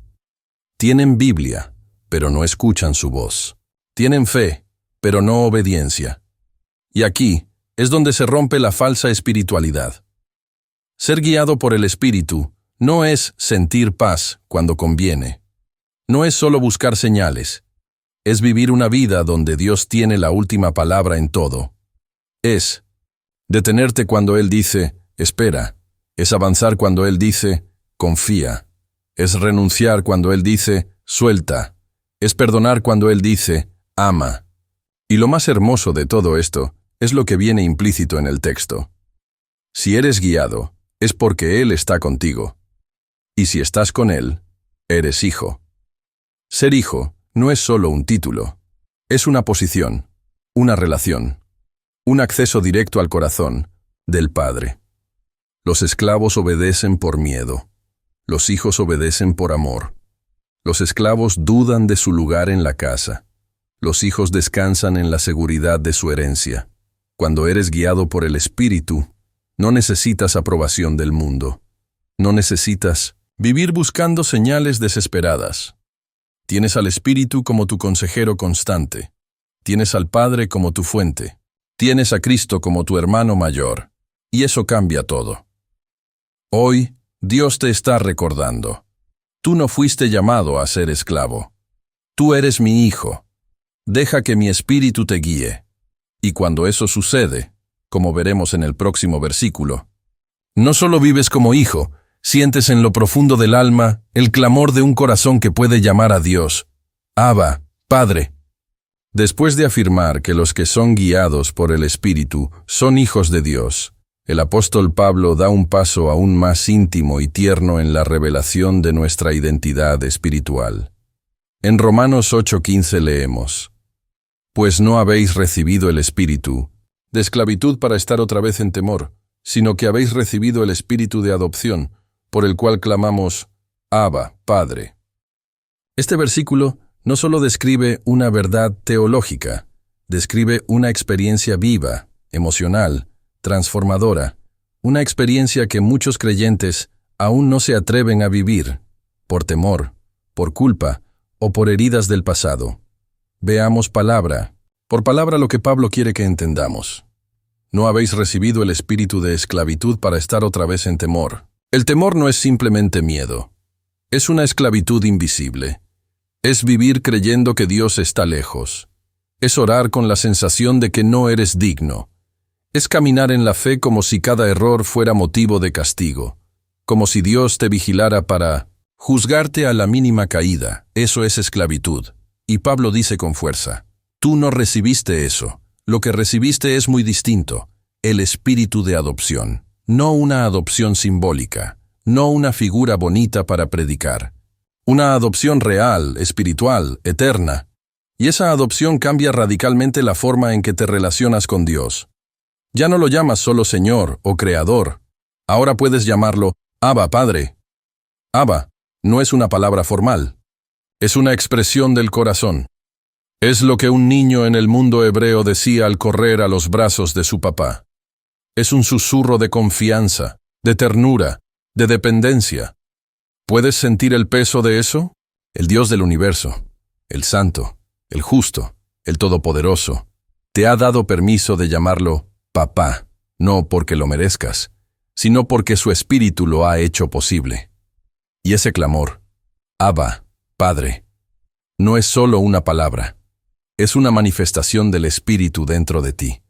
Speaker 1: Tienen Biblia, pero no escuchan su voz. Tienen fe, pero no obediencia. Y aquí es donde se rompe la falsa espiritualidad. Ser guiado por el Espíritu no es sentir paz cuando conviene. No es solo buscar señales. Es vivir una vida donde Dios tiene la última palabra en todo. Es detenerte cuando Él dice, espera. Es avanzar cuando Él dice, confía. Es renunciar cuando Él dice, suelta. Es perdonar cuando Él dice, ama. Y lo más hermoso de todo esto es lo que viene implícito en el texto. Si eres guiado, es porque Él está contigo. Y si estás con Él, eres hijo. Ser hijo no es solo un título. Es una posición, una relación, un acceso directo al corazón del Padre. Los esclavos obedecen por miedo. Los hijos obedecen por amor. Los esclavos dudan de su lugar en la casa. Los hijos descansan en la seguridad de su herencia. Cuando eres guiado por el Espíritu, no necesitas aprobación del mundo. No necesitas vivir buscando señales desesperadas. Tienes al Espíritu como tu consejero constante. Tienes al Padre como tu fuente. Tienes a Cristo como tu hermano mayor. Y eso cambia todo. Hoy, Dios te está recordando. Tú no fuiste llamado a ser esclavo. Tú eres mi hijo. Deja que mi Espíritu te guíe. Y cuando eso sucede, como veremos en el próximo versículo, no solo vives como hijo, sientes en lo profundo del alma el clamor de un corazón que puede llamar a Dios: Abba, Padre. Después de afirmar que los que son guiados por el Espíritu son hijos de Dios, el apóstol Pablo da un paso aún más íntimo y tierno en la revelación de nuestra identidad espiritual. En Romanos 8:15 leemos: Pues no habéis recibido el espíritu de esclavitud para estar otra vez en temor, sino que habéis recibido el espíritu de adopción, por el cual clamamos, Abba, Padre. Este versículo no solo describe una verdad teológica, describe una experiencia viva, emocional, transformadora, una experiencia que muchos creyentes aún no se atreven a vivir, por temor, por culpa o por heridas del pasado. Veamos palabra por palabra lo que Pablo quiere que entendamos. No habéis recibido el espíritu de esclavitud para estar otra vez en temor. El temor no es simplemente miedo. Es una esclavitud invisible. Es vivir creyendo que Dios está lejos. Es orar con la sensación de que no eres digno. Es caminar en la fe como si cada error fuera motivo de castigo, como si Dios te vigilara para Juzgarte a la mínima caída, eso es esclavitud. Y Pablo dice con fuerza, tú no recibiste eso. Lo que recibiste es muy distinto, el espíritu de adopción. No una adopción simbólica, no una figura bonita para predicar. Una adopción real, espiritual, eterna. Y esa adopción cambia radicalmente la forma en que te relacionas con Dios. Ya no lo llamas solo Señor o Creador. Ahora puedes llamarlo Abba, Padre. Abba no es una palabra formal. Es una expresión del corazón. Es lo que un niño en el mundo hebreo decía al correr a los brazos de su papá. Es un susurro de confianza, de ternura, de dependencia. ¿Puedes sentir el peso de eso? El Dios del universo, el Santo, el Justo, el Todopoderoso, te ha dado permiso de llamarlo papá, no porque lo merezcas, sino porque su Espíritu lo ha hecho posible. Y ese clamor, Abba, Padre, no es solo una palabra, es una manifestación del Espíritu dentro de ti.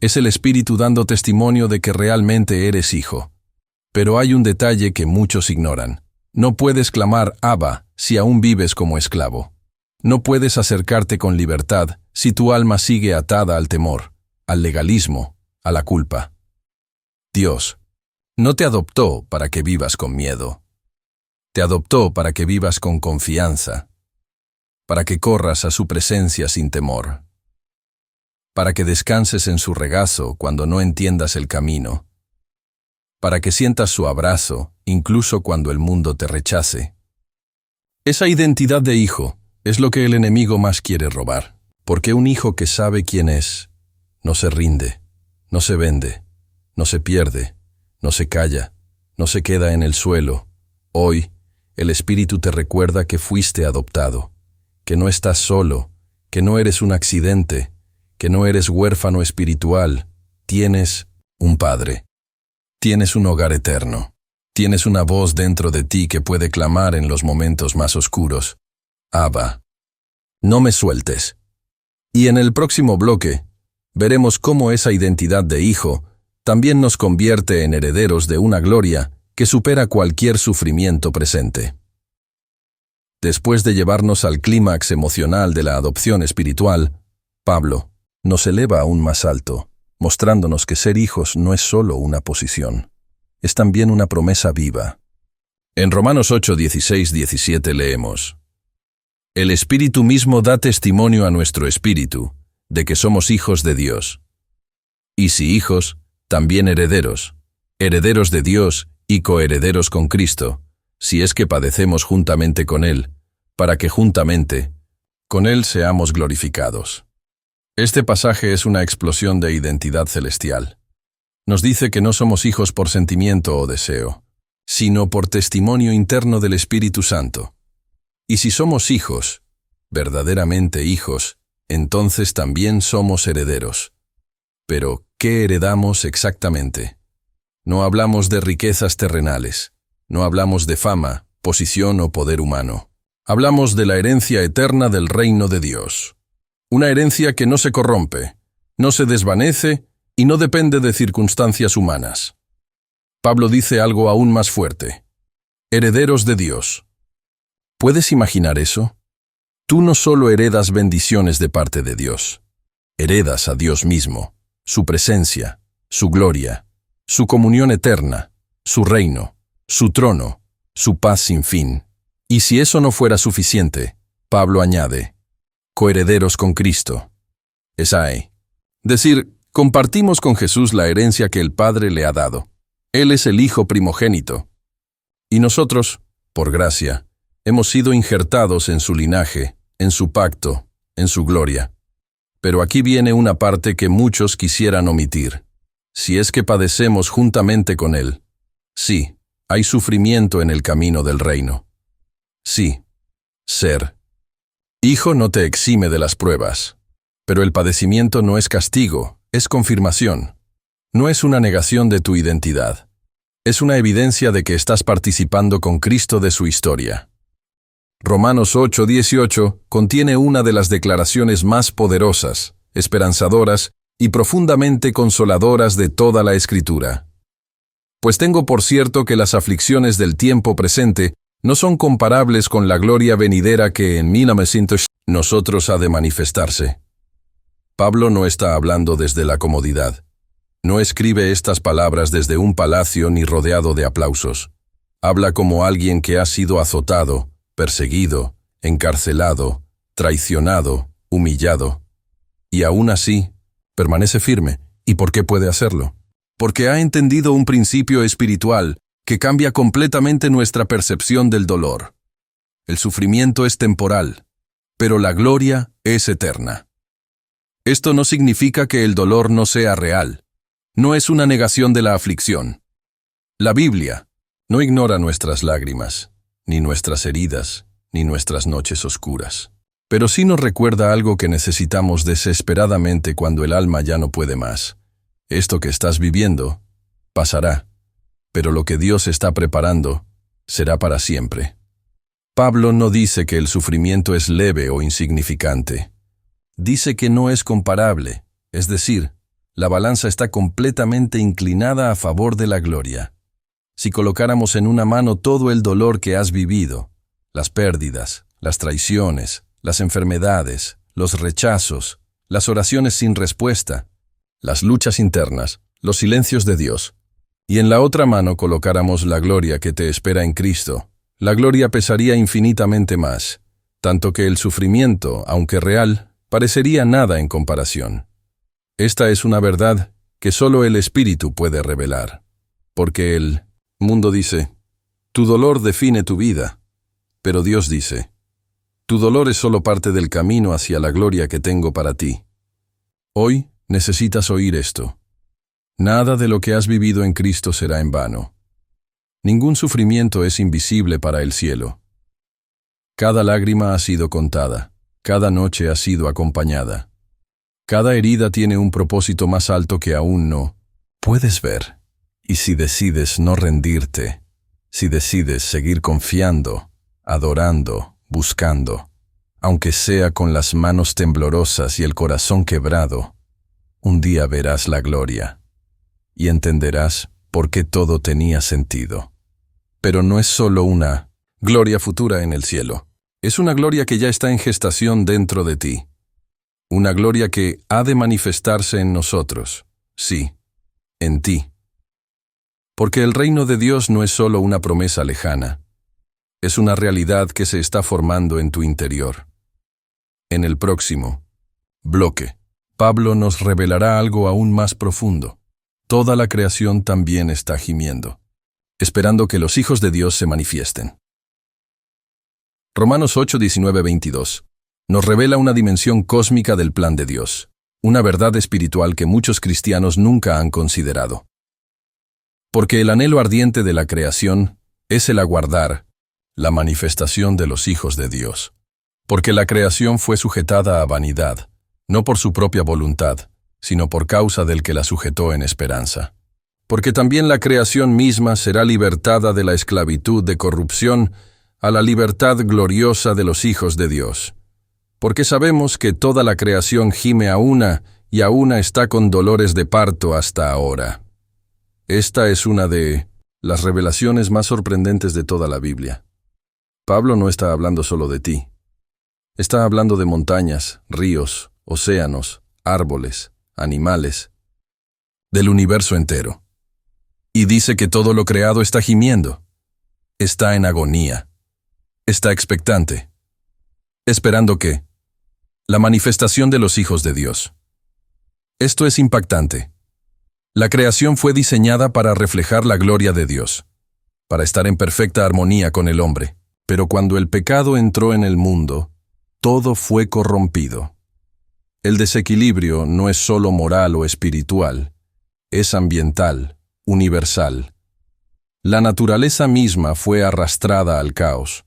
Speaker 1: Es el Espíritu dando testimonio de que realmente eres hijo. Pero hay un detalle que muchos ignoran. No puedes clamar Abba si aún vives como esclavo. No puedes acercarte con libertad si tu alma sigue atada al temor, al legalismo, a la culpa. Dios no te adoptó para que vivas con miedo. Te adoptó para que vivas con confianza, para que corras a su presencia sin temor, para que descanses en su regazo cuando no entiendas el camino, para que sientas su abrazo incluso cuando el mundo te rechace. Esa identidad de hijo es lo que el enemigo más quiere robar, porque un hijo que sabe quién es, no se rinde, no se vende, no se pierde, no se calla, no se queda en el suelo. Hoy, el Espíritu te recuerda que fuiste adoptado, que no estás solo, que no eres un accidente, que no eres huérfano espiritual. Tienes un Padre. Tienes un hogar eterno. Tienes una voz dentro de ti que puede clamar en los momentos más oscuros. Abba, no me sueltes. Y en el próximo bloque, veremos cómo esa identidad de hijo también nos convierte en herederos de una gloria que supera cualquier sufrimiento presente. Después de llevarnos al clímax emocional de la adopción espiritual, Pablo nos eleva aún más alto, mostrándonos que ser hijos no es solo una posición, es también una promesa viva. En Romanos 8, 16, 17 leemos: El Espíritu mismo da testimonio a nuestro espíritu de que somos hijos de Dios. Y si hijos, también herederos, herederos de Dios y coherederos con Cristo, si es que padecemos juntamente con Él, para que juntamente con Él seamos glorificados. Este pasaje es una explosión de identidad celestial. Nos dice que no somos hijos por sentimiento o deseo, sino por testimonio interno del Espíritu Santo. Y si somos hijos, verdaderamente hijos, entonces también somos herederos. Pero, ¿qué heredamos exactamente? No hablamos de riquezas terrenales, no hablamos de fama, posición o poder humano. Hablamos de la herencia eterna del reino de Dios. Una herencia que no se corrompe, no se desvanece y no depende de circunstancias humanas. Pablo dice algo aún más fuerte: herederos de Dios. ¿Puedes imaginar eso? Tú no solo heredas bendiciones de parte de Dios, heredas a Dios mismo, su presencia, su gloria, su comunión eterna, su reino, su trono, su paz sin fin. Y si eso no fuera suficiente, Pablo añade: coherederos con Cristo. Esai. Decir, compartimos con Jesús la herencia que el Padre le ha dado. Él es el Hijo primogénito. Y nosotros, por gracia, hemos sido injertados en su linaje, en su pacto, en su gloria. Pero aquí viene una parte que muchos quisieran omitir. Si es que padecemos juntamente con Él. Sí, hay sufrimiento en el camino del reino. Sí, ser hijo no te exime de las pruebas, pero el padecimiento no es castigo, es confirmación. No es una negación de tu identidad. Es una evidencia de que estás participando con Cristo de su historia. Romanos 8:18 contiene una de las declaraciones más poderosas, esperanzadoras y profundamente consoladoras de toda la Escritura. Pues tengo por cierto que las aflicciones del tiempo presente no son comparables con la gloria venidera que en 1900 nosotros ha de manifestarse. Pablo no está hablando desde la comodidad. No escribe estas palabras desde un palacio ni rodeado de aplausos. Habla como alguien que ha sido azotado, perseguido, encarcelado, traicionado, humillado. Y aún así, permanece firme. ¿Y por qué puede hacerlo? Porque ha entendido un principio espiritual que cambia completamente nuestra percepción del dolor. El sufrimiento es temporal, pero la gloria es eterna. Esto no significa que el dolor no sea real. No es una negación de la aflicción. La Biblia no ignora nuestras lágrimas, ni nuestras heridas, ni nuestras noches oscuras. Pero sí nos recuerda algo que necesitamos desesperadamente cuando el alma ya no puede más. Esto que estás viviendo pasará, pero lo que Dios está preparando será para siempre. Pablo no dice que el sufrimiento es leve o insignificante. Dice que no es comparable, es decir, la balanza está completamente inclinada a favor de la gloria. Si colocáramos en una mano todo el dolor que has vivido, las pérdidas, las traiciones, las enfermedades, los rechazos, las oraciones sin respuesta, las luchas internas, los silencios de Dios, y en la otra mano colocáramos la gloria que te espera en Cristo, la gloria pesaría infinitamente más, tanto que el sufrimiento, aunque real, parecería nada en comparación. Esta es una verdad que solo el Espíritu puede revelar, porque el mundo dice, tu dolor define tu vida, pero Dios dice, tu dolor es solo parte del camino hacia la gloria que tengo para ti. Hoy necesitas oír esto. Nada de lo que has vivido en Cristo será en vano. Ningún sufrimiento es invisible para el cielo. Cada lágrima ha sido contada, cada noche ha sido acompañada. Cada herida tiene un propósito más alto que aún no puedes ver. Y si decides no rendirte, si decides seguir confiando, adorando, buscando, aunque sea con las manos temblorosas y el corazón quebrado, un día verás la gloria y entenderás por qué todo tenía sentido. Pero no es solo una gloria futura en el cielo, es una gloria que ya está en gestación dentro de ti. Una gloria que ha de manifestarse en nosotros, sí, en ti. Porque el reino de Dios no es solo una promesa lejana, es una realidad que se está formando en tu interior. En el próximo bloque, Pablo nos revelará algo aún más profundo. Toda la creación también está gimiendo, esperando que los hijos de Dios se manifiesten. Romanos 8, 19, 22. Nos revela una dimensión cósmica del plan de Dios, una verdad espiritual que muchos cristianos nunca han considerado. Porque el anhelo ardiente de la creación es el aguardar la manifestación de los hijos de Dios. Porque la creación fue sujetada a vanidad, no por su propia voluntad, sino por causa del que la sujetó en esperanza. Porque también la creación misma será libertada de la esclavitud de corrupción a la libertad gloriosa de los hijos de Dios. Porque sabemos que toda la creación gime a una y a una está con dolores de parto hasta ahora. Esta es una de las revelaciones más sorprendentes de toda la Biblia. Pablo no está hablando solo de ti. Está hablando de montañas, ríos, océanos, árboles, animales, del universo entero. Y dice que todo lo creado está gimiendo, está en agonía, está expectante, esperando que la manifestación de los hijos de Dios. Esto es impactante. La creación fue diseñada para reflejar la gloria de Dios, para estar en perfecta armonía con el hombre. Pero cuando el pecado entró en el mundo, todo fue corrompido. El desequilibrio no es solo moral o espiritual, es ambiental, universal. La naturaleza misma fue arrastrada al caos.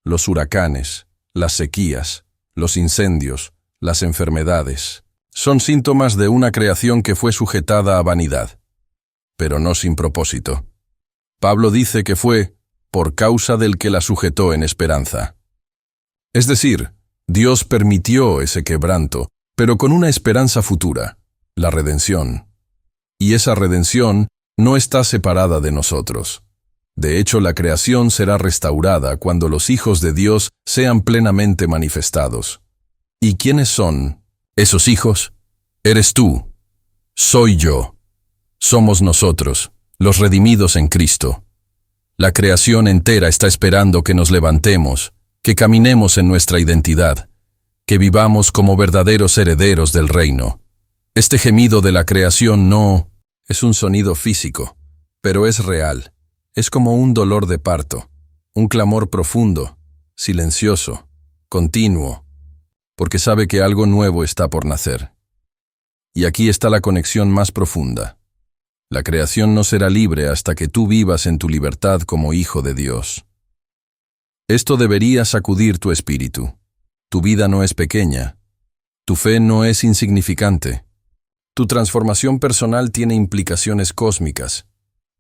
Speaker 1: Los huracanes, las sequías, los incendios, las enfermedades, son síntomas de una creación que fue sujetada a vanidad, pero no sin propósito. Pablo dice que fue por causa del que la sujetó en esperanza. Es decir, Dios permitió ese quebranto, pero con una esperanza futura, la redención. Y esa redención no está separada de nosotros. De hecho, la creación será restaurada cuando los hijos de Dios sean plenamente manifestados. ¿Y quiénes son esos hijos? Eres tú. Soy yo. Somos nosotros, los redimidos en Cristo. La creación entera está esperando que nos levantemos, que caminemos en nuestra identidad, que vivamos como verdaderos herederos del reino. Este gemido de la creación no es un sonido físico, pero es real. Es como un dolor de parto, un clamor profundo, silencioso, continuo, porque sabe que algo nuevo está por nacer. Y aquí está la conexión más profunda. La creación no será libre hasta que tú vivas en tu libertad como hijo de Dios. Esto debería sacudir tu espíritu. Tu vida no es pequeña. Tu fe no es insignificante. Tu transformación personal tiene implicaciones cósmicas.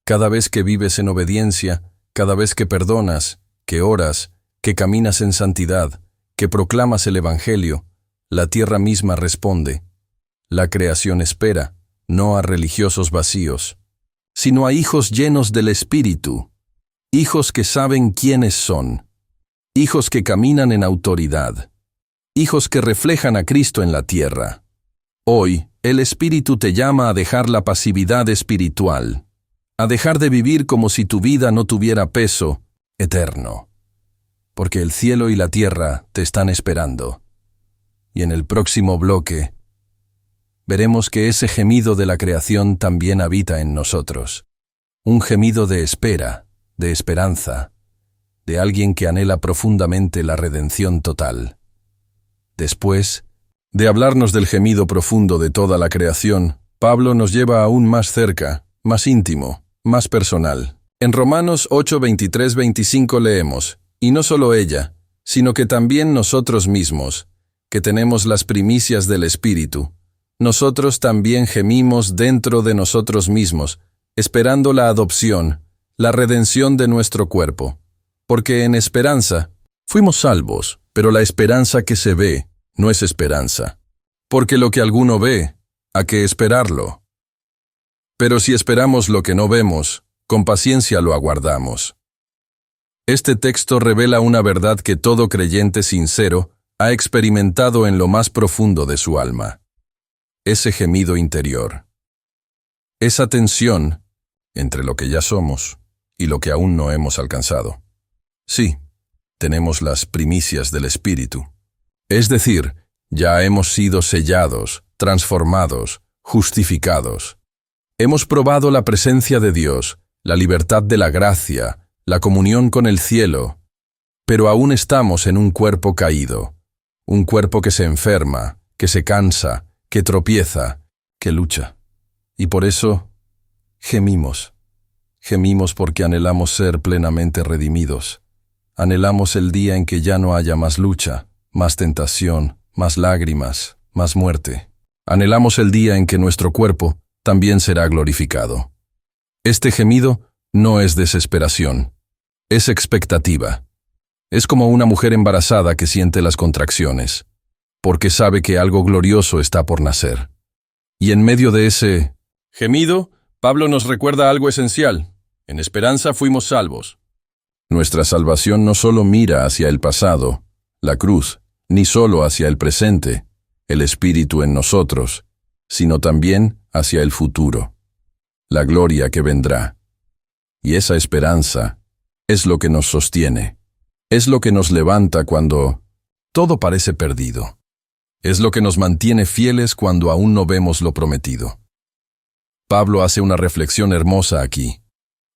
Speaker 1: Cada vez que vives en obediencia, cada vez que perdonas, que oras, que caminas en santidad, que proclamas el Evangelio, la tierra misma responde. La creación espera, no a religiosos vacíos, sino a hijos llenos del Espíritu, hijos que saben quiénes son, hijos que caminan en autoridad, hijos que reflejan a Cristo en la tierra. Hoy, el Espíritu te llama a dejar la pasividad espiritual, a dejar de vivir como si tu vida no tuviera peso eterno, porque el cielo y la tierra te están esperando. Y en el próximo bloque, veremos que ese gemido de la creación también habita en nosotros. Un gemido de espera, de esperanza, de alguien que anhela profundamente la redención total. Después de hablarnos del gemido profundo de toda la creación, Pablo nos lleva aún más cerca, más íntimo, más personal. En Romanos 8, 23, 25 leemos, y no solo ella, sino que también nosotros mismos, que tenemos las primicias del Espíritu, nosotros también gemimos dentro de nosotros mismos, esperando la adopción, la redención de nuestro cuerpo. Porque en esperanza fuimos salvos, pero la esperanza que se ve no es esperanza. Porque lo que alguno ve, ¿a qué esperarlo? Pero si esperamos lo que no vemos, con paciencia lo aguardamos. Este texto revela una verdad que todo creyente sincero ha experimentado en lo más profundo de su alma. Ese gemido interior. Esa tensión entre lo que ya somos y lo que aún no hemos alcanzado. Sí, tenemos las primicias del Espíritu. Es decir, ya hemos sido sellados, transformados, justificados. Hemos probado la presencia de Dios, la libertad de la gracia, la comunión con el cielo, pero aún estamos en un cuerpo caído, un cuerpo que se enferma, que se cansa, que tropieza, que lucha. Y por eso, gemimos. Gemimos porque anhelamos ser plenamente redimidos. Anhelamos el día en que ya no haya más lucha, más tentación, más lágrimas, más muerte. Anhelamos el día en que nuestro cuerpo también será glorificado. Este gemido no es desesperación, es expectativa. Es como una mujer embarazada que siente las contracciones, porque sabe que algo glorioso está por nacer. Y en medio de ese gemido, Pablo nos recuerda algo esencial. En esperanza fuimos salvos. Nuestra salvación no solo mira hacia el pasado, la cruz, ni solo hacia el presente, el Espíritu en nosotros, sino también hacia el futuro, la gloria que vendrá. Y esa esperanza es lo que nos sostiene, es lo que nos levanta cuando todo parece perdido, es lo que nos mantiene fieles cuando aún no vemos lo prometido. Pablo hace una reflexión hermosa aquí.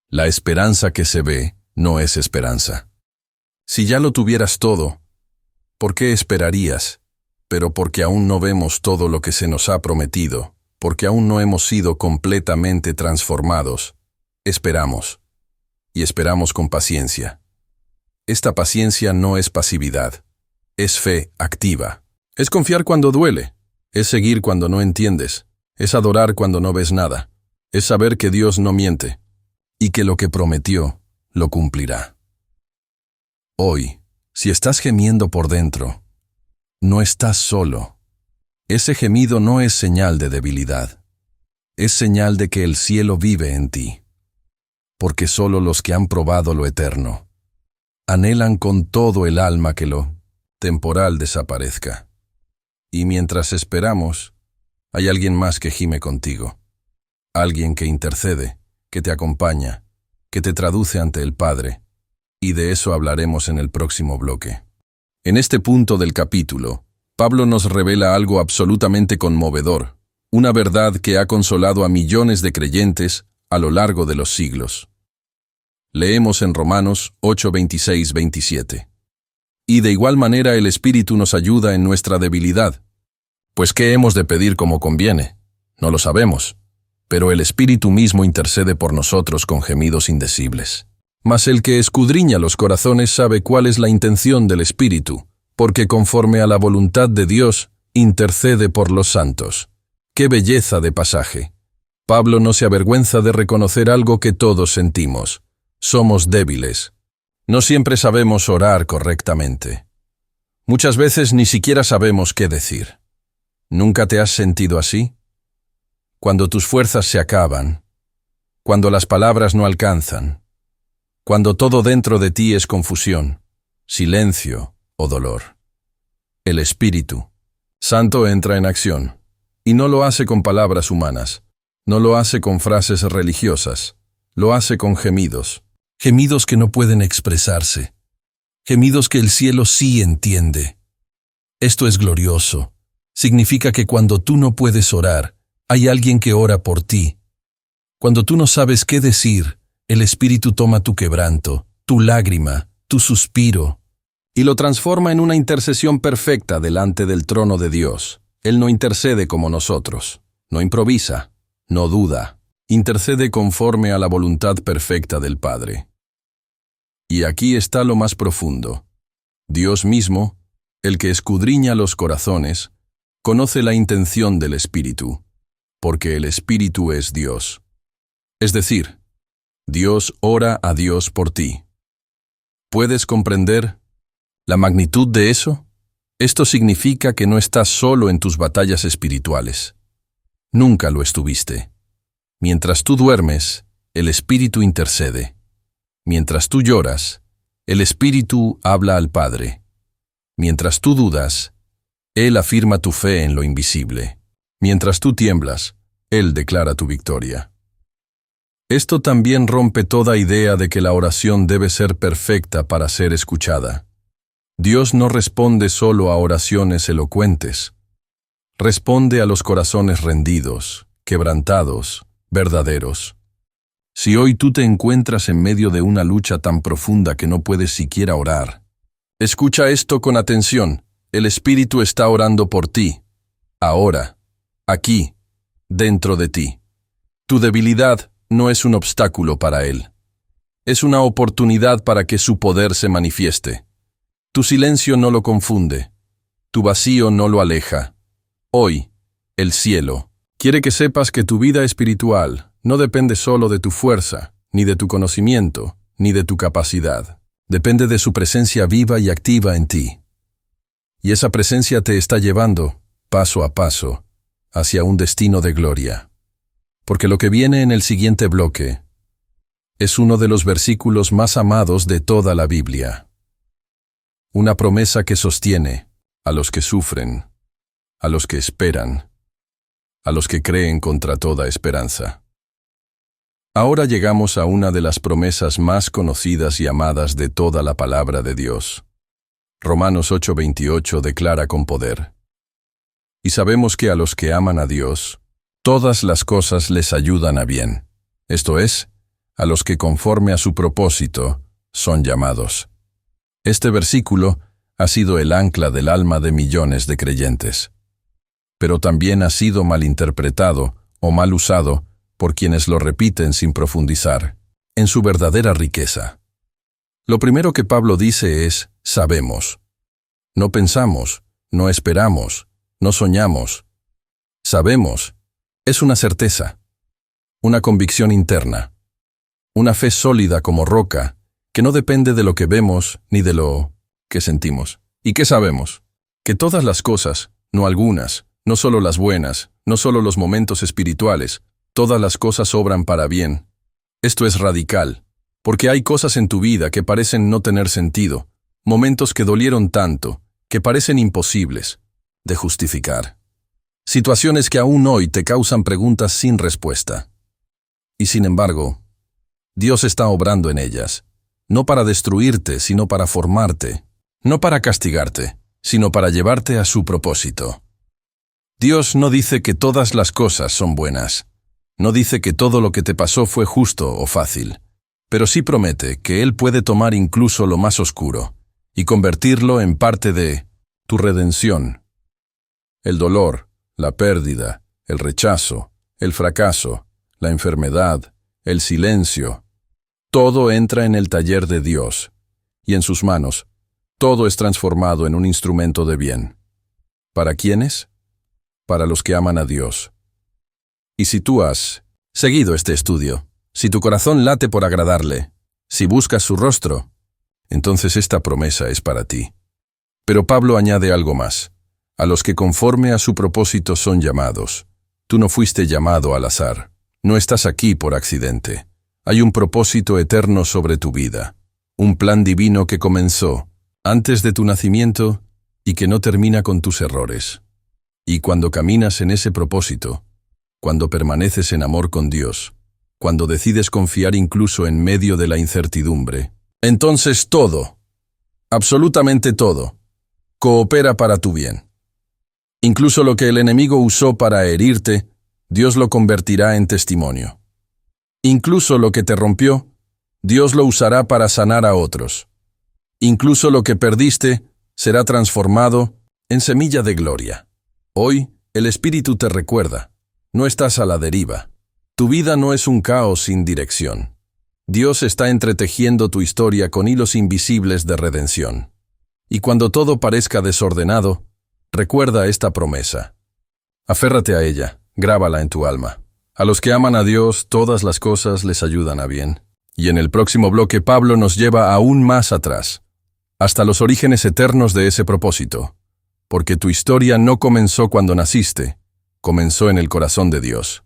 Speaker 1: La esperanza que se ve no es esperanza. Si ya lo tuvieras todo, ¿por qué esperarías? Pero porque aún no vemos todo lo que se nos ha prometido, porque aún no hemos sido completamente transformados, esperamos. Y esperamos con paciencia. Esta paciencia no es pasividad, es fe activa. Es confiar cuando duele, es seguir cuando no entiendes, es adorar cuando no ves nada, es saber que Dios no miente y que lo que prometió lo cumplirá. Hoy, si estás gemiendo por dentro, no estás solo. Ese gemido no es señal de debilidad, es señal de que el cielo vive en ti. porque solo los que han probado lo eterno anhelan con todo el alma que lo temporal desaparezca. Y mientras esperamos, hay alguien más que gime contigo, alguien que intercede, que te acompaña, que te traduce ante el Padre, y de eso hablaremos en el próximo bloque. En este punto del capítulo, Pablo nos revela algo absolutamente conmovedor, una verdad que ha consolado a millones de creyentes a lo largo de los siglos. Leemos en Romanos 8, 26, 27. Y de igual manera el Espíritu nos ayuda en nuestra debilidad. Pues ¿qué hemos de pedir como conviene? No lo sabemos, pero el Espíritu mismo intercede por nosotros con gemidos indecibles. Mas el que escudriña los corazones sabe cuál es la intención del Espíritu, porque conforme a la voluntad de Dios, intercede por los santos. ¡Qué belleza de pasaje! Pablo no se avergüenza de reconocer algo que todos sentimos. Somos débiles. No siempre sabemos orar correctamente. Muchas veces ni siquiera sabemos qué decir. ¿Nunca te has sentido así? Cuando tus fuerzas se acaban, cuando las palabras no alcanzan, cuando todo dentro de ti es confusión, silencio o dolor. El Espíritu Santo entra en acción, y no lo hace con palabras humanas, no lo hace con frases religiosas, lo hace con gemidos, gemidos que no pueden expresarse, gemidos que el cielo sí entiende. Esto es glorioso. Significa que cuando tú no puedes orar, hay alguien que ora por ti. Cuando tú no sabes qué decir, el Espíritu toma tu quebranto, tu lágrima, tu suspiro, y lo transforma en una intercesión perfecta delante del trono de Dios. Él no intercede como nosotros, no improvisa, no duda, intercede conforme a la voluntad perfecta del Padre. Y aquí está lo más profundo. Dios mismo, el que escudriña los corazones, conoce la intención del Espíritu, porque el Espíritu es Dios. Es decir, Dios ora a Dios por ti. ¿Puedes comprender la magnitud de eso? Esto significa que no estás solo en tus batallas espirituales. Nunca lo estuviste. Mientras tú duermes, el Espíritu intercede. Mientras tú lloras, el Espíritu habla al Padre. Mientras tú dudas, Él afirma tu fe en lo invisible. Mientras tú tiemblas, Él declara tu victoria. Esto también rompe toda idea de que la oración debe ser perfecta para ser escuchada. Dios no responde solo a oraciones elocuentes. Responde a los corazones rendidos, quebrantados, verdaderos. Si hoy tú te encuentras en medio de una lucha tan profunda que no puedes siquiera orar, escucha esto con atención. El Espíritu está orando por ti, ahora, aquí, dentro de ti. Tu debilidad no es un obstáculo para Él. Es una oportunidad para que su poder se manifieste. Tu silencio no lo confunde. Tu vacío no lo aleja. Hoy, el cielo quiere que sepas que tu vida espiritual no depende solo de tu fuerza, ni de tu conocimiento, ni de tu capacidad. Depende de su presencia viva y activa en ti. Y esa presencia te está llevando, paso a paso, hacia un destino de gloria. Porque lo que viene en el siguiente bloque es uno de los versículos más amados de toda la Biblia. Una promesa que sostiene a los que sufren, a los que esperan, a los que creen contra toda esperanza. Ahora llegamos a una de las promesas más conocidas y amadas de toda la palabra de Dios. Romanos 8:28 declara con poder: Y sabemos que a los que aman a Dios, todas las cosas les ayudan a bien, esto es, a los que conforme a su propósito son llamados. Este versículo ha sido el ancla del alma de millones de creyentes, pero también ha sido malinterpretado o mal usado por quienes lo repiten sin profundizar en su verdadera riqueza. Lo primero que Pablo dice es: sabemos. No pensamos, no esperamos, no soñamos. Sabemos. Es una certeza, una convicción interna, una fe sólida como roca, que no depende de lo que vemos ni de lo que sentimos. ¿Y qué sabemos? Que todas las cosas, no algunas, no solo las buenas, no solo los momentos espirituales, todas las cosas obran para bien, Esto es radical, porque hay cosas en tu vida que parecen no tener sentido, momentos que dolieron tanto, que parecen imposibles de justificar. Situaciones que aún hoy te causan preguntas sin respuesta. Y sin embargo, Dios está obrando en ellas, no para destruirte, sino para formarte, no para castigarte, sino para llevarte a su propósito. Dios no dice que todas las cosas son buenas, no dice que todo lo que te pasó fue justo o fácil, pero sí promete que Él puede tomar incluso lo más oscuro y convertirlo en parte de tu redención. El dolor, la pérdida, el rechazo, el fracaso, la enfermedad, el silencio, todo entra en el taller de Dios, y en sus manos, todo es transformado en un instrumento de bien. ¿Para quiénes? Para los que aman a Dios. Y si tú has seguido este estudio, si tu corazón late por agradarle, si buscas su rostro, entonces esta promesa es para ti. Pero Pablo añade algo más. A los que conforme a su propósito son llamados. Tú no fuiste llamado al azar. No estás aquí por accidente. Hay un propósito eterno sobre tu vida. Un plan divino que comenzó antes de tu nacimiento y que no termina con tus errores. Y cuando caminas en ese propósito, cuando permaneces en amor con Dios, cuando decides confiar incluso en medio de la incertidumbre, entonces todo, absolutamente todo, coopera para tu bien. Incluso lo que el enemigo usó para herirte, Dios lo convertirá en testimonio. Incluso lo que te rompió, Dios lo usará para sanar a otros. Incluso lo que perdiste será transformado en semilla de gloria. Hoy, el Espíritu te recuerda, no estás a la deriva. Tu vida no es un caos sin dirección. Dios está entretejiendo tu historia con hilos invisibles de redención. Y cuando todo parezca desordenado, recuerda esta promesa. Aférrate a ella, grábala en tu alma. A los que aman a Dios, todas las cosas les ayudan a bien. Y en el próximo bloque Pablo nos lleva aún más atrás, hasta los orígenes eternos de ese propósito. Porque tu historia no comenzó cuando naciste, comenzó en el corazón de Dios.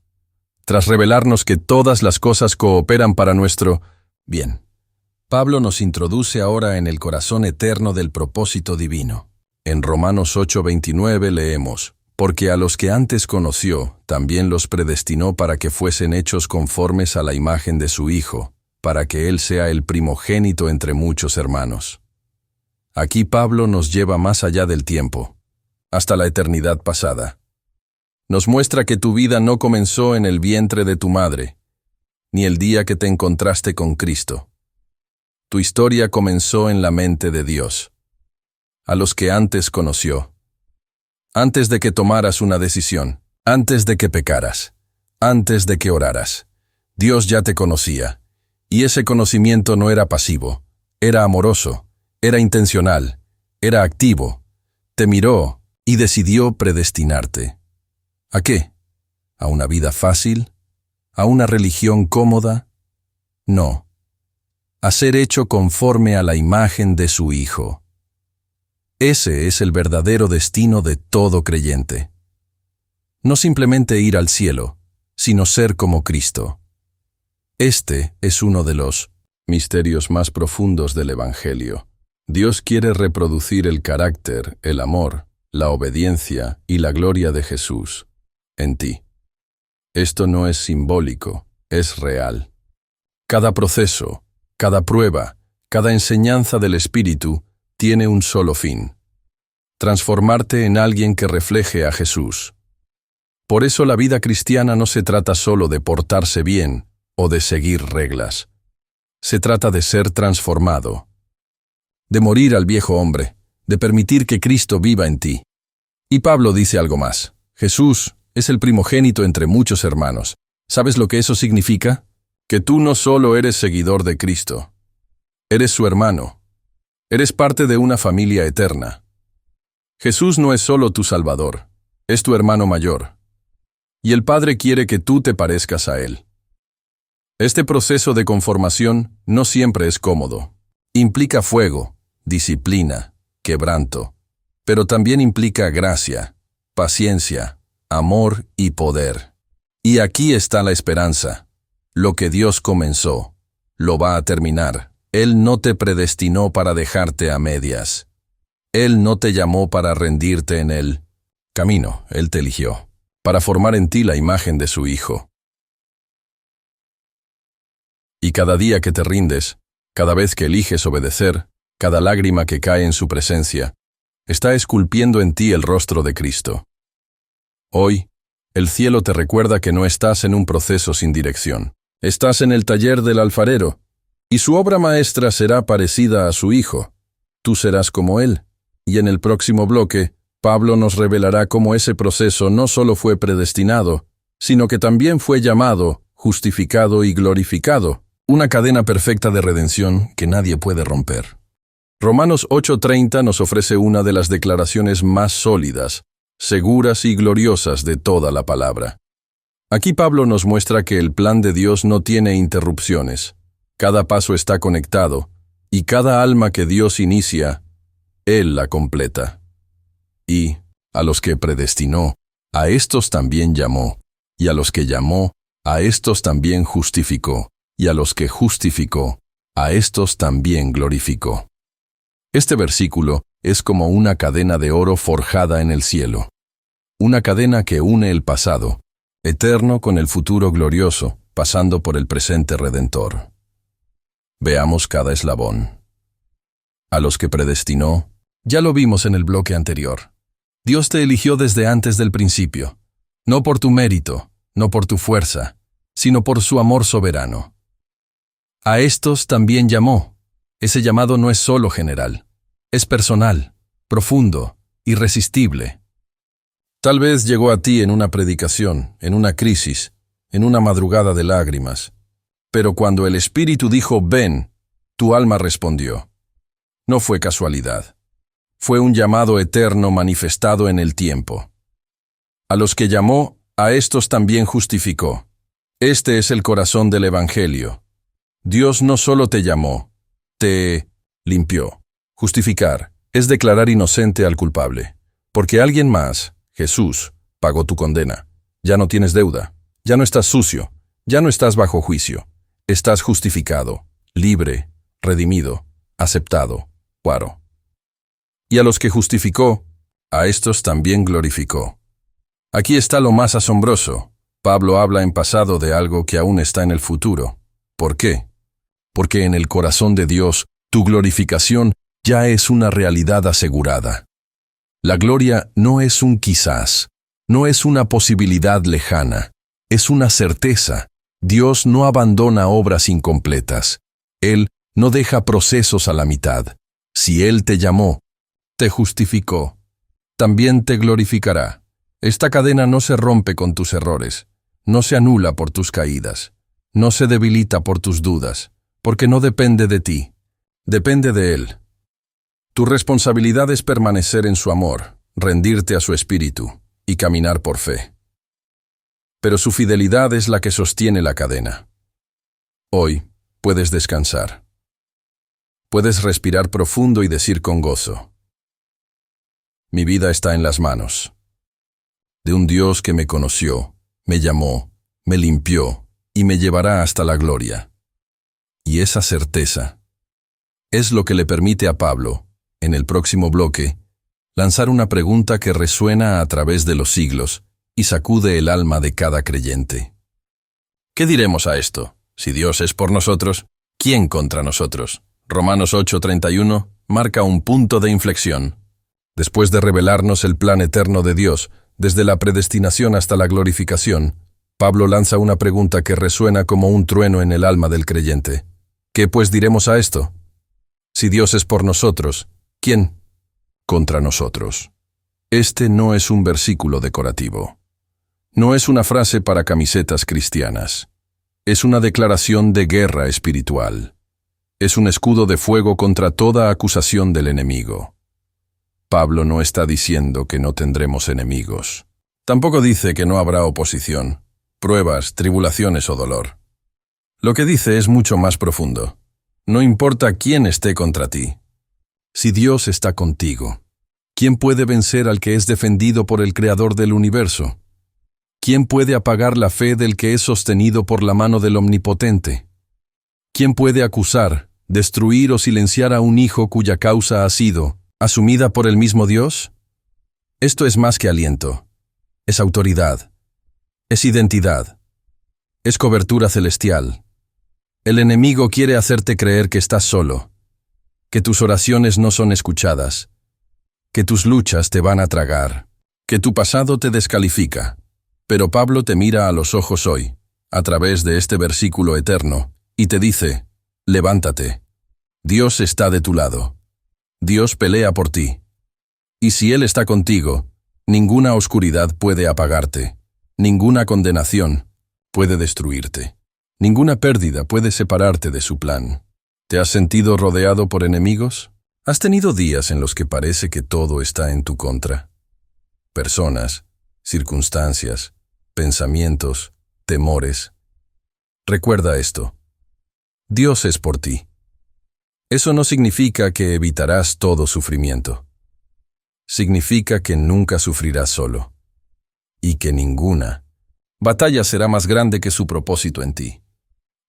Speaker 1: Tras revelarnos que todas las cosas cooperan para nuestro bien, Pablo nos introduce ahora en el corazón eterno del propósito divino. En Romanos 8:29 leemos, porque a los que antes conoció, también los predestinó para que fuesen hechos conformes a la imagen de su Hijo, para que Él sea el primogénito entre muchos hermanos. Aquí Pablo nos lleva más allá del tiempo, hasta la eternidad pasada. Nos muestra que tu vida no comenzó en el vientre de tu madre, ni el día que te encontraste con Cristo. Tu historia comenzó en la mente de Dios, a los que antes conoció. Antes de que tomaras una decisión, antes de que pecaras, antes de que oraras, Dios ya te conocía, y ese conocimiento no era pasivo, era amoroso, era intencional, era activo, te miró y decidió predestinarte. ¿A qué? ¿A una vida fácil? ¿A una religión cómoda? No. A ser hecho conforme a la imagen de su Hijo. Ese es el verdadero destino de todo creyente. No simplemente ir al cielo, sino ser como Cristo. Este es uno de los misterios más profundos del Evangelio. Dios quiere reproducir el carácter, el amor, la obediencia y la gloria de Jesús en ti. Esto no es simbólico, es real. Cada proceso, cada prueba, cada enseñanza del Espíritu tiene un solo fin: transformarte en alguien que refleje a Jesús. Por eso la vida cristiana no se trata solo de portarse bien o de seguir reglas. Se trata de ser transformado, de morir al viejo hombre, de permitir que Cristo viva en ti. Y Pablo dice algo más. Jesús es el primogénito entre muchos hermanos. ¿Sabes lo que eso significa? Que tú no solo eres seguidor de Cristo, eres su hermano. Eres parte de una familia eterna. Jesús no es solo tu Salvador, es tu hermano mayor. Y el Padre quiere que tú te parezcas a Él. Este proceso de conformación no siempre es cómodo. Implica fuego, disciplina, quebranto, pero también implica gracia, paciencia, amor y poder. Y aquí está la esperanza. Lo que Dios comenzó, lo va a terminar. Él no te predestinó para dejarte a medias. Él no te llamó para rendirte en el camino. Él te eligió para formar en ti la imagen de su Hijo. Y cada día que te rindes, cada vez que eliges obedecer, cada lágrima que cae en su presencia, está esculpiendo en ti el rostro de Cristo. Hoy, el cielo te recuerda que no estás en un proceso sin dirección. Estás en el taller del alfarero, y su obra maestra será parecida a su Hijo. Tú serás como Él. Y en el próximo bloque, Pablo nos revelará cómo ese proceso no solo fue predestinado, sino que también fue llamado, justificado y glorificado, una cadena perfecta de redención que nadie puede romper. Romanos 8:30 nos ofrece una de las declaraciones más sólidas, seguras y gloriosas de toda la palabra. Aquí Pablo nos muestra que el plan de Dios no tiene interrupciones. Cada paso está conectado, y cada alma que Dios inicia, Él la completa. Y, a los que predestinó, a estos también llamó, y a los que llamó, a estos también justificó, y a los que justificó, a estos también glorificó. Este versículo es como una cadena de oro forjada en el cielo. Una cadena que une el pasado, eterno con el futuro glorioso, pasando por el presente redentor. Veamos cada eslabón. A los que predestinó, ya lo vimos en el bloque anterior. Dios te eligió desde antes del principio, no por tu mérito, no por tu fuerza, sino por su amor soberano. A estos también llamó. Ese llamado no es solo general, es personal, profundo, irresistible. Tal vez llegó a ti en una predicación, en una crisis, en una madrugada de lágrimas. Pero cuando el Espíritu dijo, ven, tu alma respondió. No fue casualidad. Fue un llamado eterno manifestado en el tiempo. A los que llamó, a estos también justificó. Este es el corazón del Evangelio. Dios no solo te llamó, te limpió. Justificar es declarar inocente al culpable, porque alguien más, Jesús, pagó tu condena. Ya no tienes deuda, ya no estás sucio, ya no estás bajo juicio. Estás justificado, libre, redimido, aceptado, guaro. Y a los que justificó, a estos también glorificó. Aquí está lo más asombroso. Pablo habla en pasado de algo que aún está en el futuro. ¿Por qué? Porque en el corazón de Dios, tu glorificación ya es una realidad asegurada. La gloria no es un quizás, no es una posibilidad lejana, es una certeza. Dios no abandona obras incompletas. Él no deja procesos a la mitad. Si Él te llamó, te justificó, también te glorificará. Esta cadena no se rompe con tus errores, no se anula por tus caídas, no se debilita por tus dudas, porque no depende de ti, depende de Él. Tu responsabilidad es permanecer en su amor, rendirte a su espíritu y caminar por fe. Pero su fidelidad es la que sostiene la cadena. Hoy puedes descansar. Puedes respirar profundo y decir con gozo: mi vida está en las manos de un Dios que me conoció, me llamó, me limpió y me llevará hasta la gloria. Y esa certeza es lo que le permite a Pablo, en el próximo bloque, lanzar una pregunta que resuena a través de los siglos y sacude el alma de cada creyente. ¿Qué diremos a esto? Si Dios es por nosotros, ¿quién contra nosotros? Romanos 8:31 marca un punto de inflexión. Después de revelarnos el plan eterno de Dios, desde la predestinación hasta la glorificación, Pablo lanza una pregunta que resuena como un trueno en el alma del creyente. ¿Qué pues diremos a esto? Si Dios es por nosotros, ¿quién contra nosotros? Este no es un versículo decorativo. No es una frase para camisetas cristianas. Es una declaración de guerra espiritual. Es un escudo de fuego contra toda acusación del enemigo. Pablo no está diciendo que no tendremos enemigos. Tampoco dice que no habrá oposición, pruebas, tribulaciones o dolor. Lo que dice es mucho más profundo. No importa quién esté contra ti. Si Dios está contigo, ¿quién puede vencer al que es defendido por el Creador del universo? ¿Quién puede apagar la fe del que es sostenido por la mano del Omnipotente? ¿Quién puede acusar, destruir o silenciar a un hijo cuya causa ha sido asumida por el mismo Dios? Esto es más que aliento. Es autoridad. Es identidad. Es cobertura celestial. El enemigo quiere hacerte creer que estás solo, que tus oraciones no son escuchadas, que tus luchas te van a tragar, que tu pasado te descalifica. Pero Pablo te mira a los ojos hoy, a través de este versículo eterno, y te dice: levántate. Dios está de tu lado. Dios pelea por ti. Y si Él está contigo, ninguna oscuridad puede apagarte, ninguna condenación puede destruirte, ninguna pérdida puede separarte de su plan. ¿Te has sentido rodeado por enemigos? ¿Has tenido días en los que parece que todo está en tu contra? Personas, circunstancias, pensamientos, temores. Recuerda esto: Dios es por ti. Eso no significa que evitarás todo sufrimiento. Significa que nunca sufrirás solo, y que ninguna batalla será más grande que su propósito en ti.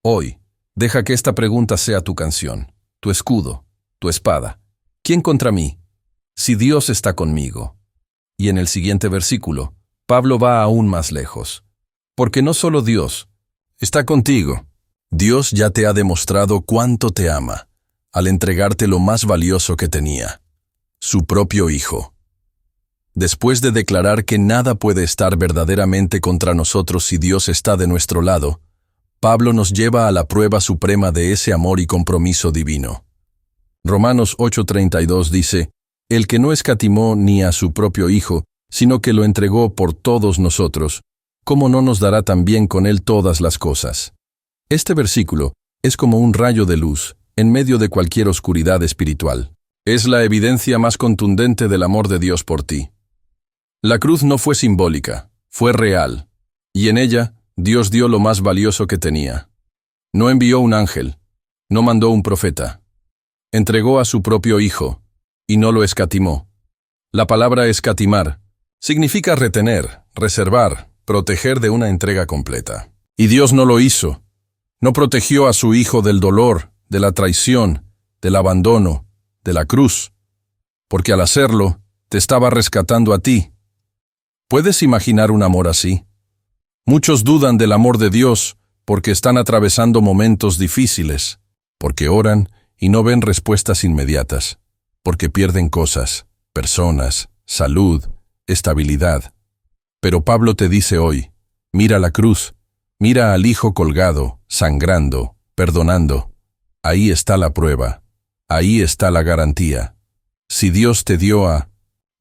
Speaker 1: Hoy, deja que esta pregunta sea tu canción, tu escudo, tu espada. ¿Quién contra mí? Si Dios está conmigo. Y en el siguiente versículo, Pablo va aún más lejos. Porque no solo Dios está contigo. Dios ya te ha demostrado cuánto te ama, al entregarte lo más valioso que tenía, su propio Hijo. Después de declarar que nada puede estar verdaderamente contra nosotros si Dios está de nuestro lado, Pablo nos lleva a la prueba suprema de ese amor y compromiso divino. Romanos 8:32 dice: el que no escatimó ni a su propio Hijo, sino que lo entregó por todos nosotros, ¿cómo no nos dará también con él todas las cosas? Este versículo es como un rayo de luz en medio de cualquier oscuridad espiritual. Es la evidencia más contundente del amor de Dios por ti. La cruz no fue simbólica, fue real, y en ella Dios dio lo más valioso que tenía. No envió un ángel, no mandó un profeta. Entregó a su propio Hijo, y no lo escatimó. La palabra escatimar significa retener, reservar, proteger de una entrega completa. Y Dios no lo hizo. No protegió a su Hijo del dolor, de la traición, del abandono, de la cruz, porque al hacerlo, te estaba rescatando a ti. ¿Puedes imaginar un amor así? Muchos dudan del amor de Dios porque están atravesando momentos difíciles, porque oran y no ven respuestas inmediatas, porque pierden cosas, personas, salud, estabilidad. Pero Pablo te dice hoy: mira la cruz, mira al Hijo colgado, sangrando, perdonando. Ahí está la prueba, ahí está la garantía. Si Dios te dio a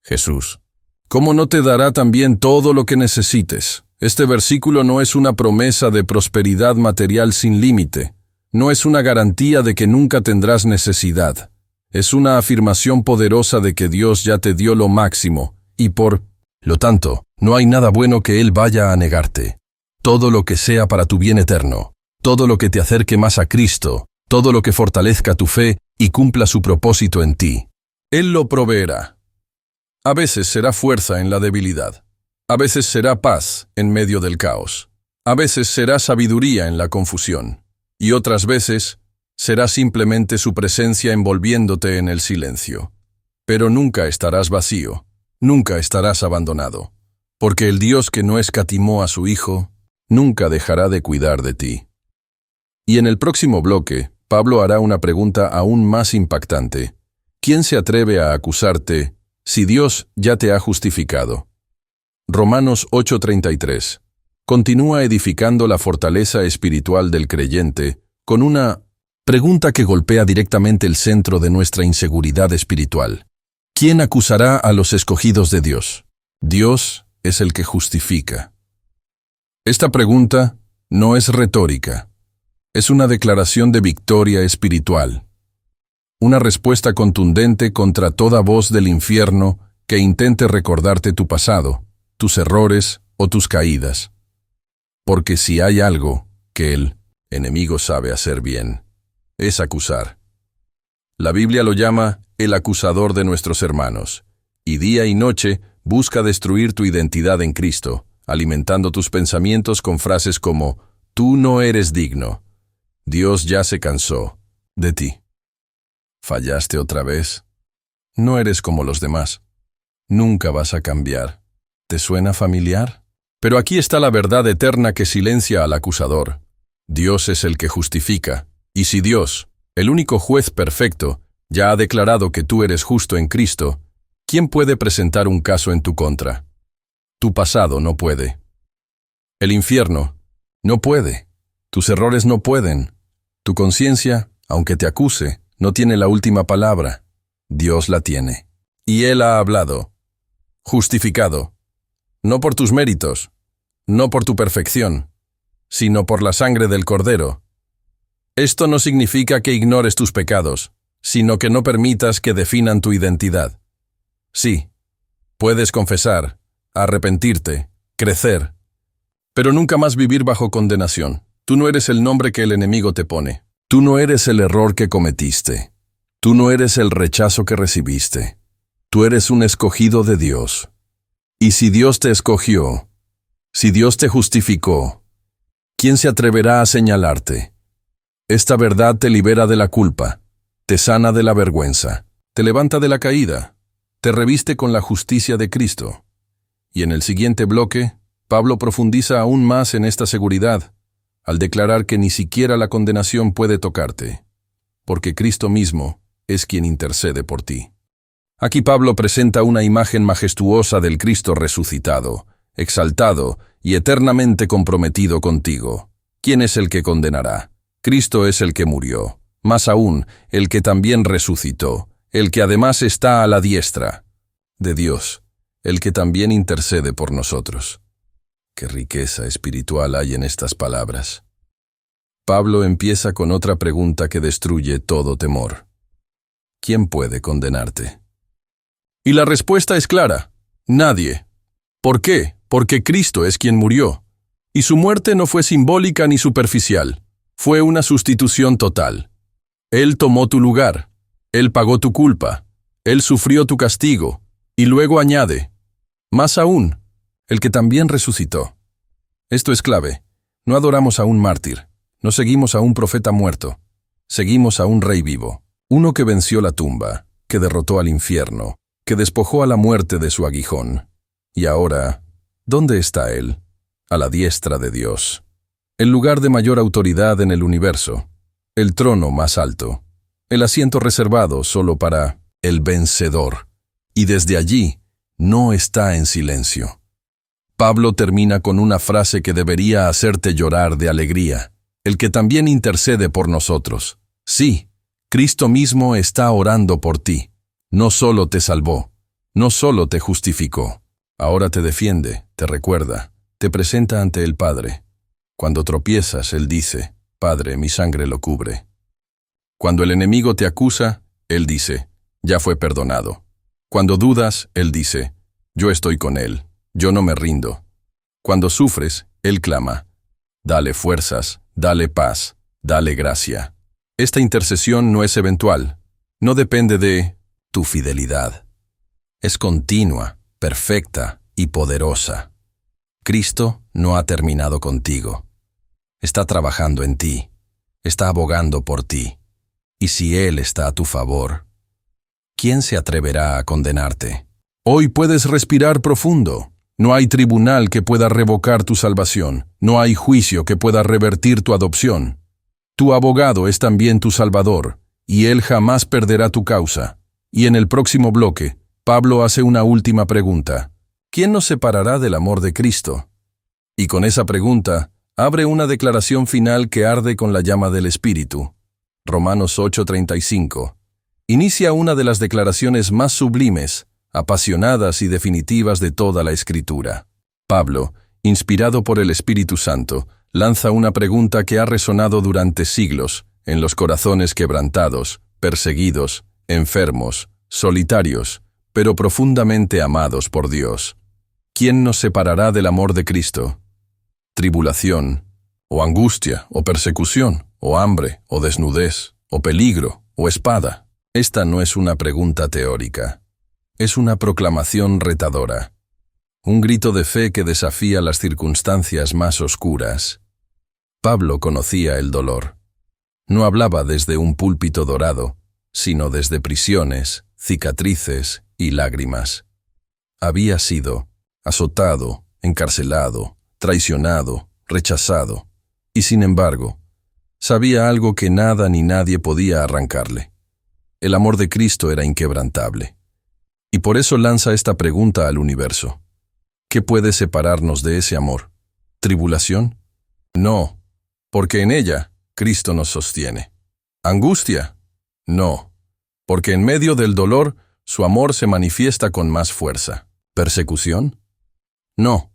Speaker 1: Jesús, ¿cómo no te dará también todo lo que necesites? Este versículo no es una promesa de prosperidad material sin límite, no es una garantía de que nunca tendrás necesidad. Es una afirmación poderosa de que Dios ya te dio lo máximo, y por lo tanto, no hay nada bueno que Él vaya a negarte. Todo lo que sea para tu bien eterno, todo lo que te acerque más a Cristo, todo lo que fortalezca tu fe y cumpla su propósito en ti, Él lo proveerá. A veces será fuerza en la debilidad. A veces será paz en medio del caos. A veces será sabiduría en la confusión. Y otras veces será simplemente su presencia envolviéndote en el silencio. Pero nunca estarás vacío, nunca estarás abandonado, porque el Dios que no escatimó a su Hijo, nunca dejará de cuidar de ti. Y en el próximo bloque, Pablo hará una pregunta aún más impactante. ¿Quién se atreve a acusarte si Dios ya te ha justificado? Romanos 8:33. Continúa edificando la fortaleza espiritual del creyente con una pregunta que golpea directamente el centro de nuestra inseguridad espiritual. ¿Quién acusará a los escogidos de Dios? Dios es el que justifica. Esta pregunta no es retórica, es una declaración de victoria espiritual. Una respuesta contundente contra toda voz del infierno que intente recordarte tu pasado, tus errores o tus caídas. Porque si hay algo que el enemigo sabe hacer bien, es acusar. La Biblia lo llama el acusador de nuestros hermanos, y día y noche busca destruir tu identidad en Cristo, alimentando tus pensamientos con frases como «Tú no eres digno. Dios ya se cansó de ti. ¿Fallaste otra vez? No eres como los demás. Nunca vas a cambiar. ¿Te suena familiar? Pero aquí está la verdad eterna que silencia al acusador. Dios es el que justifica, y si Dios, el único juez perfecto, ya ha declarado que tú eres justo en Cristo, ¿quién puede presentar un caso en tu contra? Tu pasado no puede. El infierno no puede. Tus errores no pueden. Tu conciencia, aunque te acuse, no tiene la última palabra. Dios la tiene. Y Él ha hablado. Justificado. No por tus méritos, no por tu perfección, sino por la sangre del Cordero. Esto no significa que ignores tus pecados, sino que no permitas que definan tu identidad. Sí, puedes confesar, arrepentirte, crecer, pero nunca más vivir bajo condenación. Tú no eres el nombre que el enemigo te pone. Tú no eres el error que cometiste. Tú no eres el rechazo que recibiste. Tú eres un escogido de Dios. Y si Dios te escogió, si Dios te justificó, ¿quién se atreverá a señalarte? Esta verdad te libera de la culpa, te sana de la vergüenza, te levanta de la caída, te reviste con la justicia de Cristo. Y en el siguiente bloque, Pablo profundiza aún más en esta seguridad, al declarar que ni siquiera la condenación puede tocarte, porque Cristo mismo es quien intercede por ti. Aquí Pablo presenta una imagen majestuosa del Cristo resucitado, exaltado y eternamente comprometido contigo. ¿Quién es el que condenará? Cristo es el que murió, más aún, el que también resucitó, el que además está a la diestra de Dios, el que también intercede por nosotros. Qué riqueza espiritual hay en estas palabras. Pablo empieza con otra pregunta que destruye todo temor. ¿Quién puede condenarte? Y la respuesta es clara: nadie. ¿Por qué? Porque Cristo es quien murió. Y su muerte no fue simbólica ni superficial. Fue una sustitución total. Él tomó tu lugar. Él pagó tu culpa. Él sufrió tu castigo. Y luego añade: más aún, el que también resucitó. Esto es clave. No adoramos a un mártir. No seguimos a un profeta muerto. Seguimos a un rey vivo. Uno que venció la tumba, que derrotó al infierno, que despojó a la muerte de su aguijón. Y ahora, ¿dónde está Él? A la diestra de Dios. El lugar de mayor autoridad en el universo. El trono más alto. El asiento reservado solo para el vencedor. Y desde allí, no está en silencio. Pablo termina con una frase que debería hacerte llorar de alegría. El que también intercede por nosotros. Sí, Cristo mismo está orando por ti. No solo te salvó, no solo te justificó. Ahora te defiende, te recuerda, te presenta ante el Padre. Cuando tropiezas, Él dice: Padre, mi sangre lo cubre. Cuando el enemigo te acusa, Él dice: ya fue perdonado. Cuando dudas, Él dice: yo estoy con Él, yo no me rindo. Cuando sufres, Él clama: dale fuerzas, dale paz, dale gracia. Esta intercesión no es eventual, no depende de tu fidelidad. Es continua, perfecta y poderosa. Cristo no ha terminado contigo. Está trabajando en ti, está abogando por ti. Y si Él está a tu favor, ¿quién se atreverá a condenarte? Hoy puedes respirar profundo. No hay tribunal que pueda revocar tu salvación. No hay juicio que pueda revertir tu adopción. Tu abogado es también tu Salvador, y Él jamás perderá tu causa. Y en el próximo bloque, Pablo hace una última pregunta: ¿quién nos separará del amor de Cristo? Y con esa pregunta, abre una declaración final que arde con la llama del Espíritu. Romanos 8:35. Inicia una de las declaraciones más sublimes, apasionadas y definitivas de toda la Escritura. Pablo, inspirado por el Espíritu Santo, lanza una pregunta que ha resonado durante siglos en los corazones quebrantados, perseguidos, enfermos, solitarios, pero profundamente amados por Dios. ¿Quién nos separará del amor de Cristo? Tribulación, o angustia, o persecución, o hambre, o desnudez, o peligro, o espada. Esta no es una pregunta teórica. Es una proclamación retadora. Un grito de fe que desafía las circunstancias más oscuras. Pablo conocía el dolor. No hablaba desde un púlpito dorado, sino desde prisiones, cicatrices y lágrimas. Había sido azotado, encarcelado, traicionado, rechazado, y sin embargo, sabía algo que nada ni nadie podía arrancarle. El amor de Cristo era inquebrantable. Y por eso lanza esta pregunta al universo. ¿Qué puede separarnos de ese amor? ¿Tribulación? No, porque en ella Cristo nos sostiene. ¿Angustia? No, porque en medio del dolor su amor se manifiesta con más fuerza. ¿Persecución? No,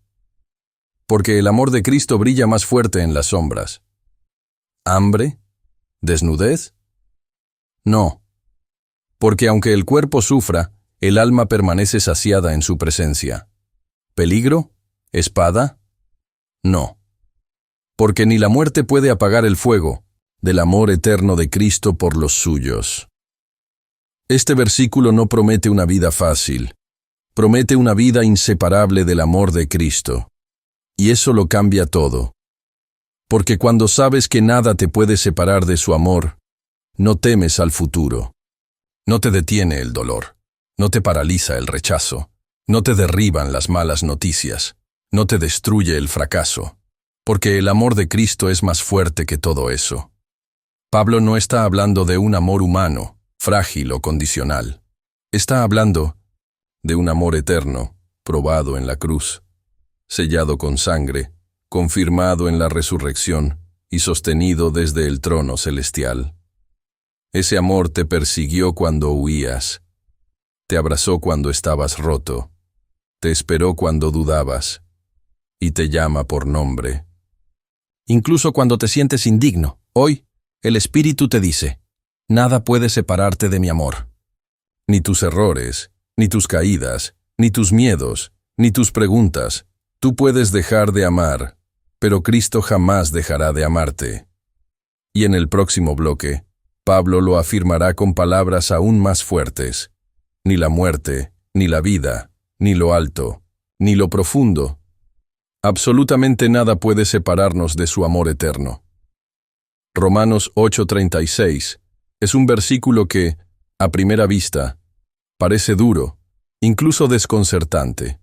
Speaker 1: porque el amor de Cristo brilla más fuerte en las sombras. ¿Hambre? ¿Desnudez? No, porque aunque el cuerpo sufra, el alma permanece saciada en su presencia. ¿Peligro? ¿Espada? No, porque ni la muerte puede apagar el fuego del amor eterno de Cristo por los suyos. Este versículo no promete una vida fácil, promete una vida inseparable del amor de Cristo. Y eso lo cambia todo. Porque cuando sabes que nada te puede separar de su amor, no temes al futuro. No te detiene el dolor, no te paraliza el rechazo, no te derriban las malas noticias, no te destruye el fracaso, porque el amor de Cristo es más fuerte que todo eso. Pablo no está hablando de un amor humano, frágil o condicional. Está hablando de un amor eterno, probado en la cruz, sellado con sangre, confirmado en la resurrección y sostenido desde el trono celestial. Ese amor te persiguió cuando huías, te abrazó cuando estabas roto, te esperó cuando dudabas, y te llama por nombre. Incluso cuando te sientes indigno, hoy, el Espíritu te dice, nada puede separarte de mi amor. Ni tus errores, ni tus caídas, ni tus miedos, ni tus preguntas. Tú puedes dejar de amar, pero Cristo jamás dejará de amarte. Y en el próximo bloque, Pablo lo afirmará con palabras aún más fuertes. Ni la muerte, ni la vida, ni lo alto, ni lo profundo. Absolutamente nada puede separarnos de su amor eterno. Romanos 8:36 es un versículo que, a primera vista, parece duro, incluso desconcertante.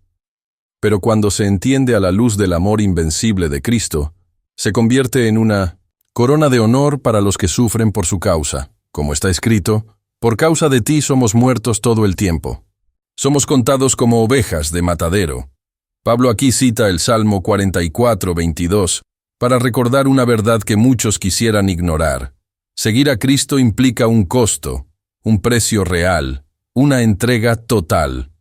Speaker 1: Pero cuando se entiende a la luz del amor invencible de Cristo, se convierte en una corona de honor para los que sufren por su causa. Como está escrito, por causa de ti somos muertos todo el tiempo. Somos contados como ovejas de matadero. Pablo aquí cita el Salmo 44:22 para recordar una verdad que muchos quisieran ignorar. Seguir a Cristo implica un costo, un precio real, una entrega total.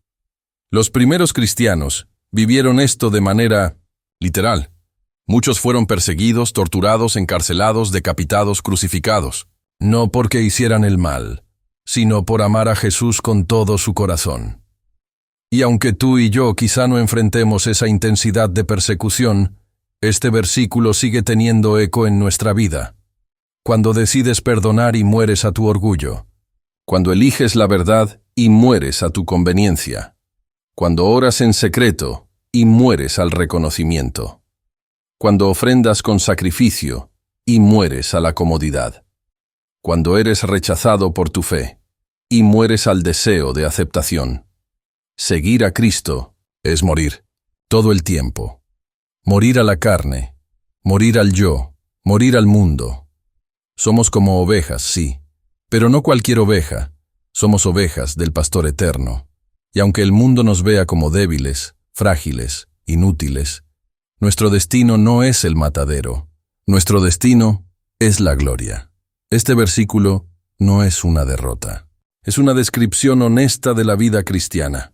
Speaker 1: Los primeros cristianos vivieron esto de manera literal. Muchos fueron perseguidos, torturados, encarcelados, decapitados, crucificados. No porque hicieran el mal, sino por amar a Jesús con todo su corazón. Y aunque tú y yo quizá no enfrentemos esa intensidad de persecución, este versículo sigue teniendo eco en nuestra vida. Cuando decides perdonar y mueres a tu orgullo. Cuando eliges la verdad y mueres a tu conveniencia. Cuando oras en secreto y mueres al reconocimiento. Cuando ofrendas con sacrificio y mueres a la comodidad. Cuando eres rechazado por tu fe y mueres al deseo de aceptación. Seguir a Cristo es morir, todo el tiempo. Morir a la carne, morir al yo, morir al mundo. Somos como ovejas, sí, pero no cualquier oveja. Somos ovejas del Pastor eterno. Y aunque el mundo nos vea como débiles, frágiles, inútiles, nuestro destino no es el matadero. Nuestro destino es la gloria. Este versículo no es una derrota. Es una descripción honesta de la vida cristiana.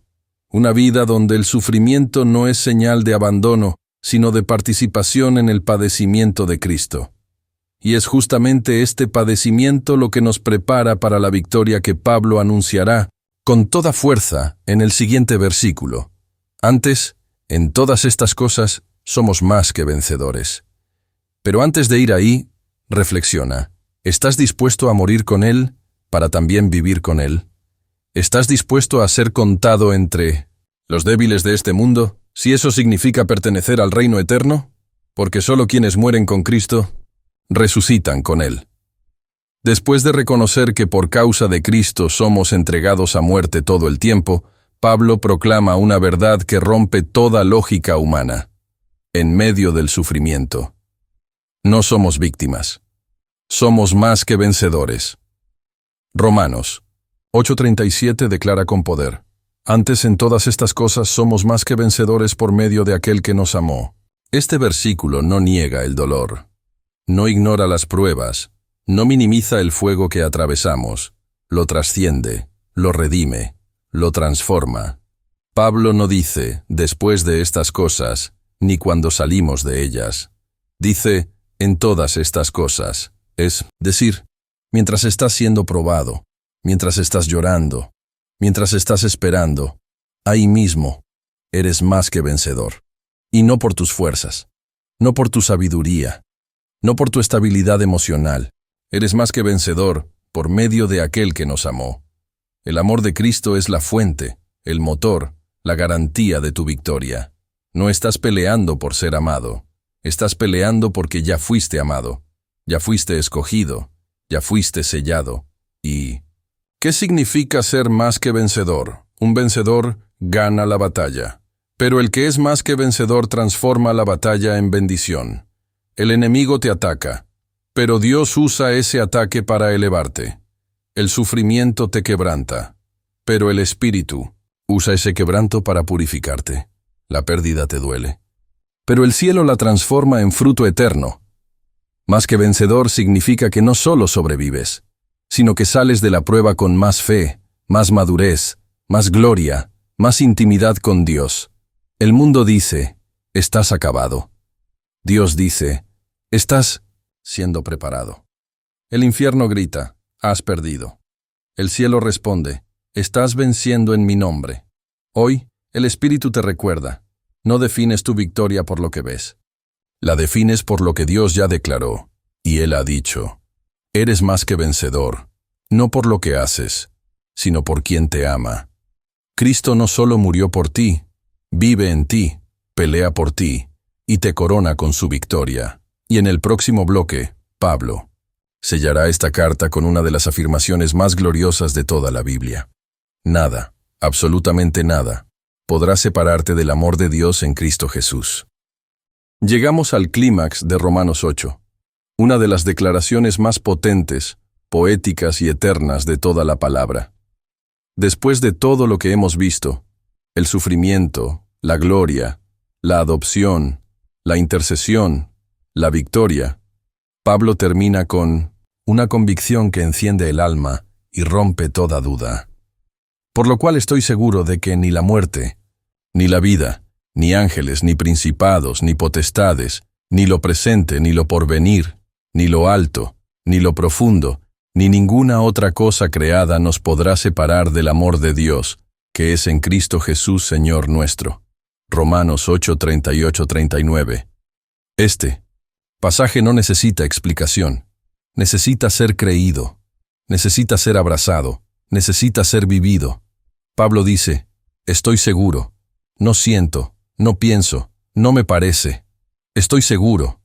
Speaker 1: Una vida donde el sufrimiento no es señal de abandono, sino de participación en el padecimiento de Cristo. Y es justamente este padecimiento lo que nos prepara para la victoria que Pablo anunciará con toda fuerza en el siguiente versículo. Antes, en todas estas cosas, somos más que vencedores. Pero antes de ir ahí, reflexiona. ¿Estás dispuesto a morir con Él para también vivir con Él? ¿Estás dispuesto a ser contado entre los débiles de este mundo si eso significa pertenecer al reino eterno, porque solo quienes mueren con Cristo resucitan con Él. Después de reconocer que por causa de Cristo somos entregados a muerte todo el tiempo, Pablo proclama una verdad que rompe toda lógica humana. En medio del sufrimiento, no somos víctimas. Somos más que vencedores. Romanos 8:37 declara con poder: antes en todas estas cosas somos más que vencedores por medio de aquel que nos amó. Este versículo no niega el dolor, no ignora las pruebas, no minimiza el fuego que atravesamos, lo trasciende, lo redime, lo transforma. Pablo no dice, después de estas cosas, ni cuando salimos de ellas. Dice, en todas estas cosas, es decir, mientras estás siendo probado, mientras estás llorando, mientras estás esperando, ahí mismo, eres más que vencedor. Y no por tus fuerzas, no por tu sabiduría, no por tu estabilidad emocional. Eres más que vencedor por medio de aquel que nos amó. El amor de Cristo es la fuente, el motor, la garantía de tu victoria. No estás peleando por ser amado, estás peleando porque ya fuiste amado, ya fuiste escogido, ya fuiste sellado. ¿Y qué significa ser más que vencedor? Un vencedor gana la batalla, pero el que es más que vencedor transforma la batalla en bendición. El enemigo te ataca, pero Dios usa ese ataque para elevarte. El sufrimiento te quebranta, pero el Espíritu usa ese quebranto para purificarte. La pérdida te duele, pero el cielo la transforma en fruto eterno. Más que vencedor significa que no solo sobrevives, sino que sales de la prueba con más fe, más madurez, más gloria, más intimidad con Dios. El mundo dice, estás acabado. Dios dice, estás siendo preparado. El infierno grita, has perdido. El cielo responde, estás venciendo en mi nombre. Hoy, el Espíritu te recuerda, no defines tu victoria por lo que ves. La defines por lo que Dios ya declaró, y Él ha dicho, eres más que vencedor, no por lo que haces, sino por quien te ama. Cristo no solo murió por ti, vive en ti, pelea por ti, y te corona con su victoria. Y en el próximo bloque, Pablo sellará esta carta con una de las afirmaciones más gloriosas de toda la Biblia. Nada, absolutamente nada, podrá separarte del amor de Dios en Cristo Jesús. Llegamos al clímax de Romanos 8, una de las declaraciones más potentes, poéticas y eternas de toda la palabra. Después de todo lo que hemos visto, el sufrimiento, la gloria, la adopción, la intercesión, la victoria, Pablo termina con una convicción que enciende el alma y rompe toda duda. Por lo cual estoy seguro de que ni la muerte, ni la vida, ni ángeles, ni principados, ni potestades, ni lo presente, ni lo porvenir, ni lo alto, ni lo profundo, ni ninguna otra cosa creada nos podrá separar del amor de Dios, que es en Cristo Jesús Señor nuestro. Romanos 8:38-39. Este pasaje no necesita explicación, necesita ser creído, necesita ser abrazado, necesita ser vivido. Pablo dice, estoy seguro, no siento, no pienso, no me parece, estoy seguro.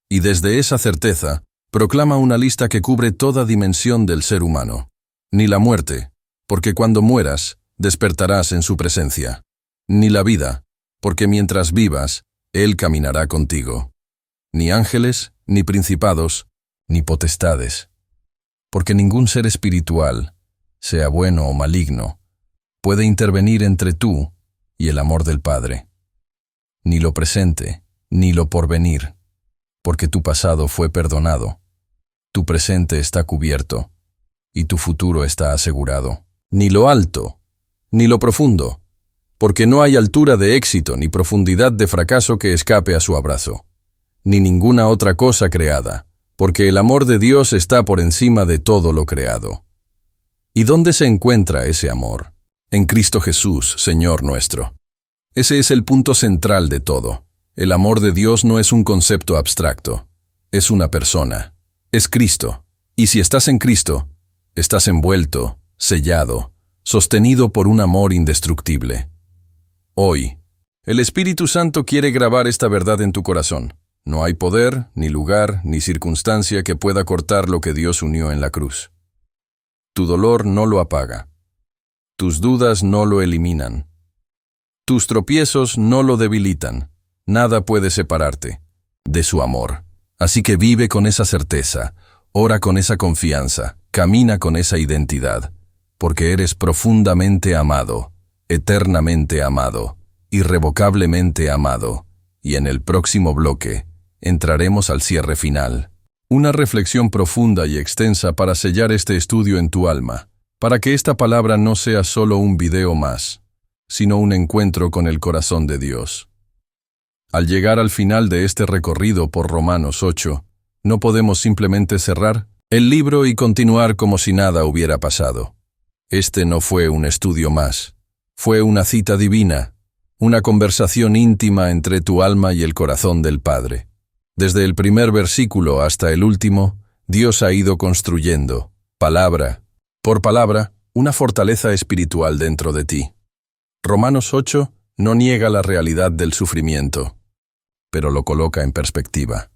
Speaker 1: Y desde esa certeza, proclama una lista que cubre toda dimensión del ser humano. Ni la muerte, porque cuando mueras, despertarás en su presencia. Ni la vida, porque mientras vivas, Él caminará contigo. Ni ángeles, ni principados, ni potestades. Porque ningún ser espiritual, sea bueno o maligno, puede intervenir entre tú y el amor del Padre. Ni lo presente, ni lo porvenir, porque tu pasado fue perdonado, tu presente está cubierto, y tu futuro está asegurado. Ni lo alto, ni lo profundo, porque no hay altura de éxito ni profundidad de fracaso que escape a su abrazo. Ni ninguna otra cosa creada, porque el amor de Dios está por encima de todo lo creado. ¿Y dónde se encuentra ese amor? En Cristo Jesús, Señor nuestro. Ese es el punto central de todo. El amor de Dios no es un concepto abstracto, es una persona, es Cristo. Y si estás en Cristo, estás envuelto, sellado, sostenido por un amor indestructible. Hoy, El Espíritu Santo quiere grabar esta verdad en tu corazón. No hay poder, ni lugar, ni circunstancia que pueda cortar lo que Dios unió en la cruz. Tu dolor no lo apaga. Tus dudas no lo eliminan. Tus tropiezos no lo debilitan. Nada puede separarte de su amor. Así que vive con esa certeza, ora con esa confianza, camina con esa identidad, porque eres profundamente amado, eternamente amado, irrevocablemente amado. Y en el próximo bloque, entraremos al cierre final. Una reflexión profunda y extensa para sellar este estudio en tu alma, para que esta palabra no sea solo un video más, sino un encuentro con el corazón de Dios. Al llegar al final de este recorrido por Romanos 8, no podemos simplemente cerrar el libro y continuar como si nada hubiera pasado. Este no fue un estudio más, fue una cita divina, una conversación íntima entre tu alma y el corazón del Padre. Desde el primer versículo hasta el último, Dios ha ido construyendo, palabra por palabra, una fortaleza espiritual dentro de ti. Romanos 8 no niega la realidad del sufrimiento, pero lo coloca en perspectiva.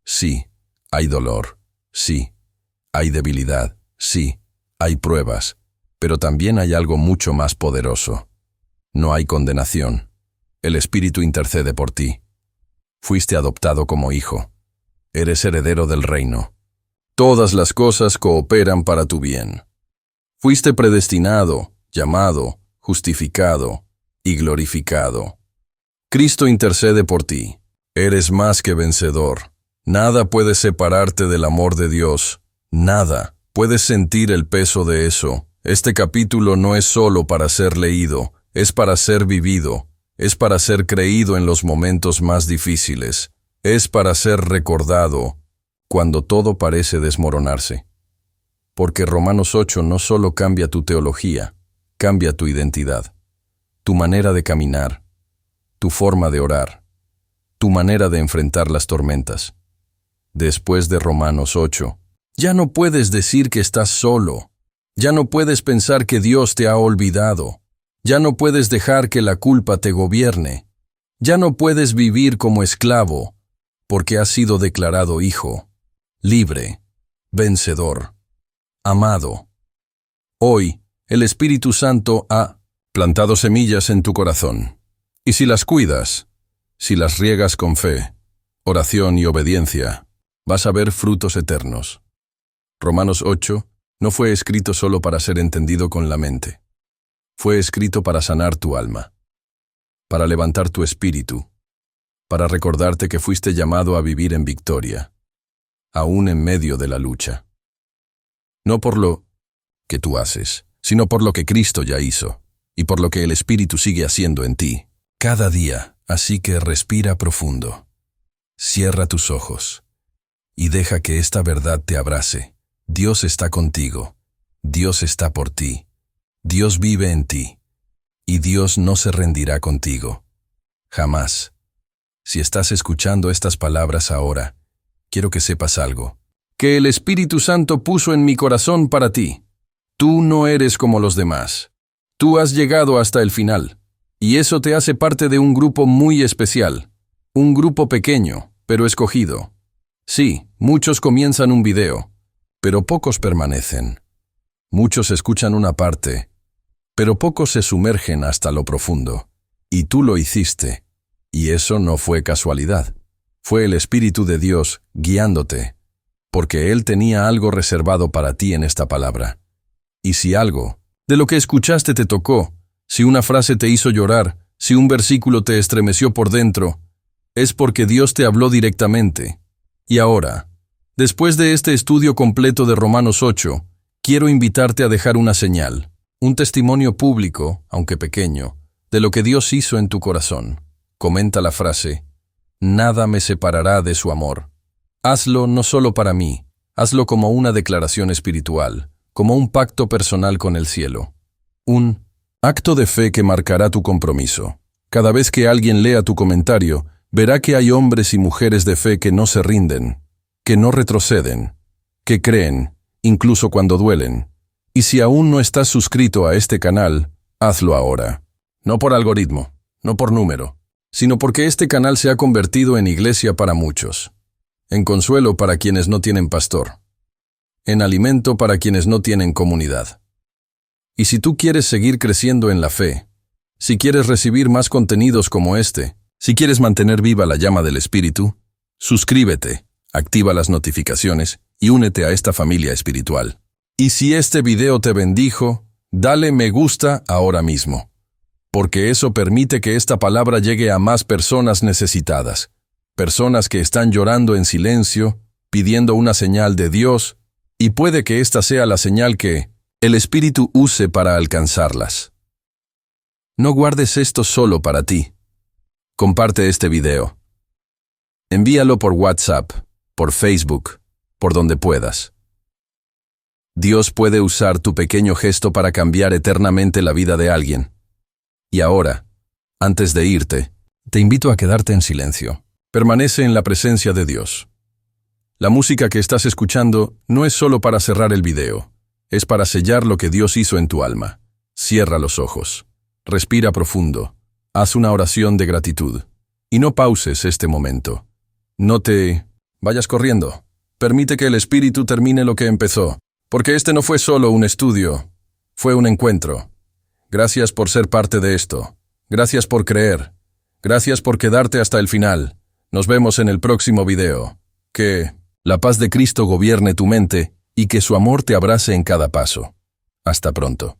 Speaker 1: Sí, hay dolor. Sí, hay debilidad. Sí, hay pruebas. Pero también hay algo mucho más poderoso. No hay condenación. El Espíritu intercede por ti. Fuiste adoptado como hijo. Eres heredero del reino. Todas las cosas cooperan para tu bien. Fuiste predestinado, llamado, justificado y glorificado. Cristo intercede por ti. Eres más que vencedor. Nada puede separarte del amor de Dios. Nada. Puedes sentir el peso de eso. Este capítulo no es solo para ser leído, es para ser vivido, es para ser creído en los momentos más difíciles, es para ser recordado cuando todo parece desmoronarse. Porque Romanos 8 no solo cambia tu teología, cambia tu identidad, tu manera de caminar, tu forma de orar, tu manera de enfrentar las tormentas. Después de Romanos 8, ya no puedes decir que estás solo, ya no puedes pensar que Dios te ha olvidado, ya no puedes dejar que la culpa te gobierne, ya no puedes vivir como esclavo, porque has sido declarado hijo, libre, vencedor, amado. Hoy, el Espíritu Santo ha plantado semillas en tu corazón, y si las cuidas, si las riegas con fe, oración y obediencia, vas a ver frutos eternos. Romanos 8 no fue escrito solo para ser entendido con la mente. Fue escrito para sanar tu alma, para levantar tu espíritu, para recordarte que fuiste llamado a vivir en victoria, aún en medio de la lucha. No por lo que tú haces, sino por lo que Cristo ya hizo, y por lo que el Espíritu sigue haciendo en ti, cada día. Así que respira profundo, cierra tus ojos, y deja que esta verdad te abrace. Dios está contigo, Dios está por ti, Dios vive en ti, y Dios no se rendirá contigo. Jamás. Si estás escuchando estas palabras ahora, quiero que sepas algo, que el Espíritu Santo puso en mi corazón para ti. Tú no eres como los demás. Tú has llegado hasta el final, y eso te hace parte de un grupo muy especial, un grupo pequeño, pero escogido. Sí, muchos comienzan un video, pero pocos permanecen. Muchos escuchan una parte, pero pocos se sumergen hasta lo profundo. Y tú lo hiciste, y eso no fue casualidad. Fue el Espíritu de Dios guiándote, porque Él tenía algo reservado para ti en esta palabra. Y si algo de lo que escuchaste te tocó, si una frase te hizo llorar, si un versículo te estremeció por dentro, es porque Dios te habló directamente. Y ahora, después de este estudio completo de Romanos 8, quiero invitarte a dejar una señal, un testimonio público, aunque pequeño, de lo que Dios hizo en tu corazón. Comenta la frase: nada me separará de su amor. Hazlo no solo para mí, hazlo como una declaración espiritual, como un pacto personal con el cielo. Un acto de fe que marcará tu compromiso. Cada vez que alguien lea tu comentario, verá que hay hombres y mujeres de fe que no se rinden, que no retroceden, que creen, incluso cuando duelen. Y si aún no estás suscrito a este canal, hazlo ahora. No por algoritmo, no por número, sino porque este canal se ha convertido en iglesia para muchos, en consuelo para quienes no tienen pastor, en alimento para quienes no tienen comunidad. Y si tú quieres seguir creciendo en la fe, si quieres recibir más contenidos como este, si quieres mantener viva la llama del Espíritu, suscríbete, activa las notificaciones y únete a esta familia espiritual. Y si este video te bendijo, dale me gusta ahora mismo, porque eso permite que esta palabra llegue a más personas necesitadas, personas que están llorando en silencio, pidiendo una señal de Dios, y puede que esta sea la señal que el Espíritu use para alcanzarlas. No guardes esto solo para ti. Comparte este video. Envíalo por WhatsApp, por Facebook, por donde puedas. Dios puede usar tu pequeño gesto para cambiar eternamente la vida de alguien. Y ahora, antes de irte, te invito a quedarte en silencio. Permanece en la presencia de Dios. La música que estás escuchando no es solo para cerrar el video, es para sellar lo que Dios hizo en tu alma. Cierra los ojos. Respira profundo. Haz una oración de gratitud. Y no pauses este momento. No te vayas corriendo. Permite que el Espíritu termine lo que empezó, porque este no fue solo un estudio, fue un encuentro. Gracias por ser parte de esto. Gracias por creer. Gracias por quedarte hasta el final. Nos vemos en el próximo video. Que la paz de Cristo gobierne tu mente y que su amor te abrace en cada paso. Hasta pronto.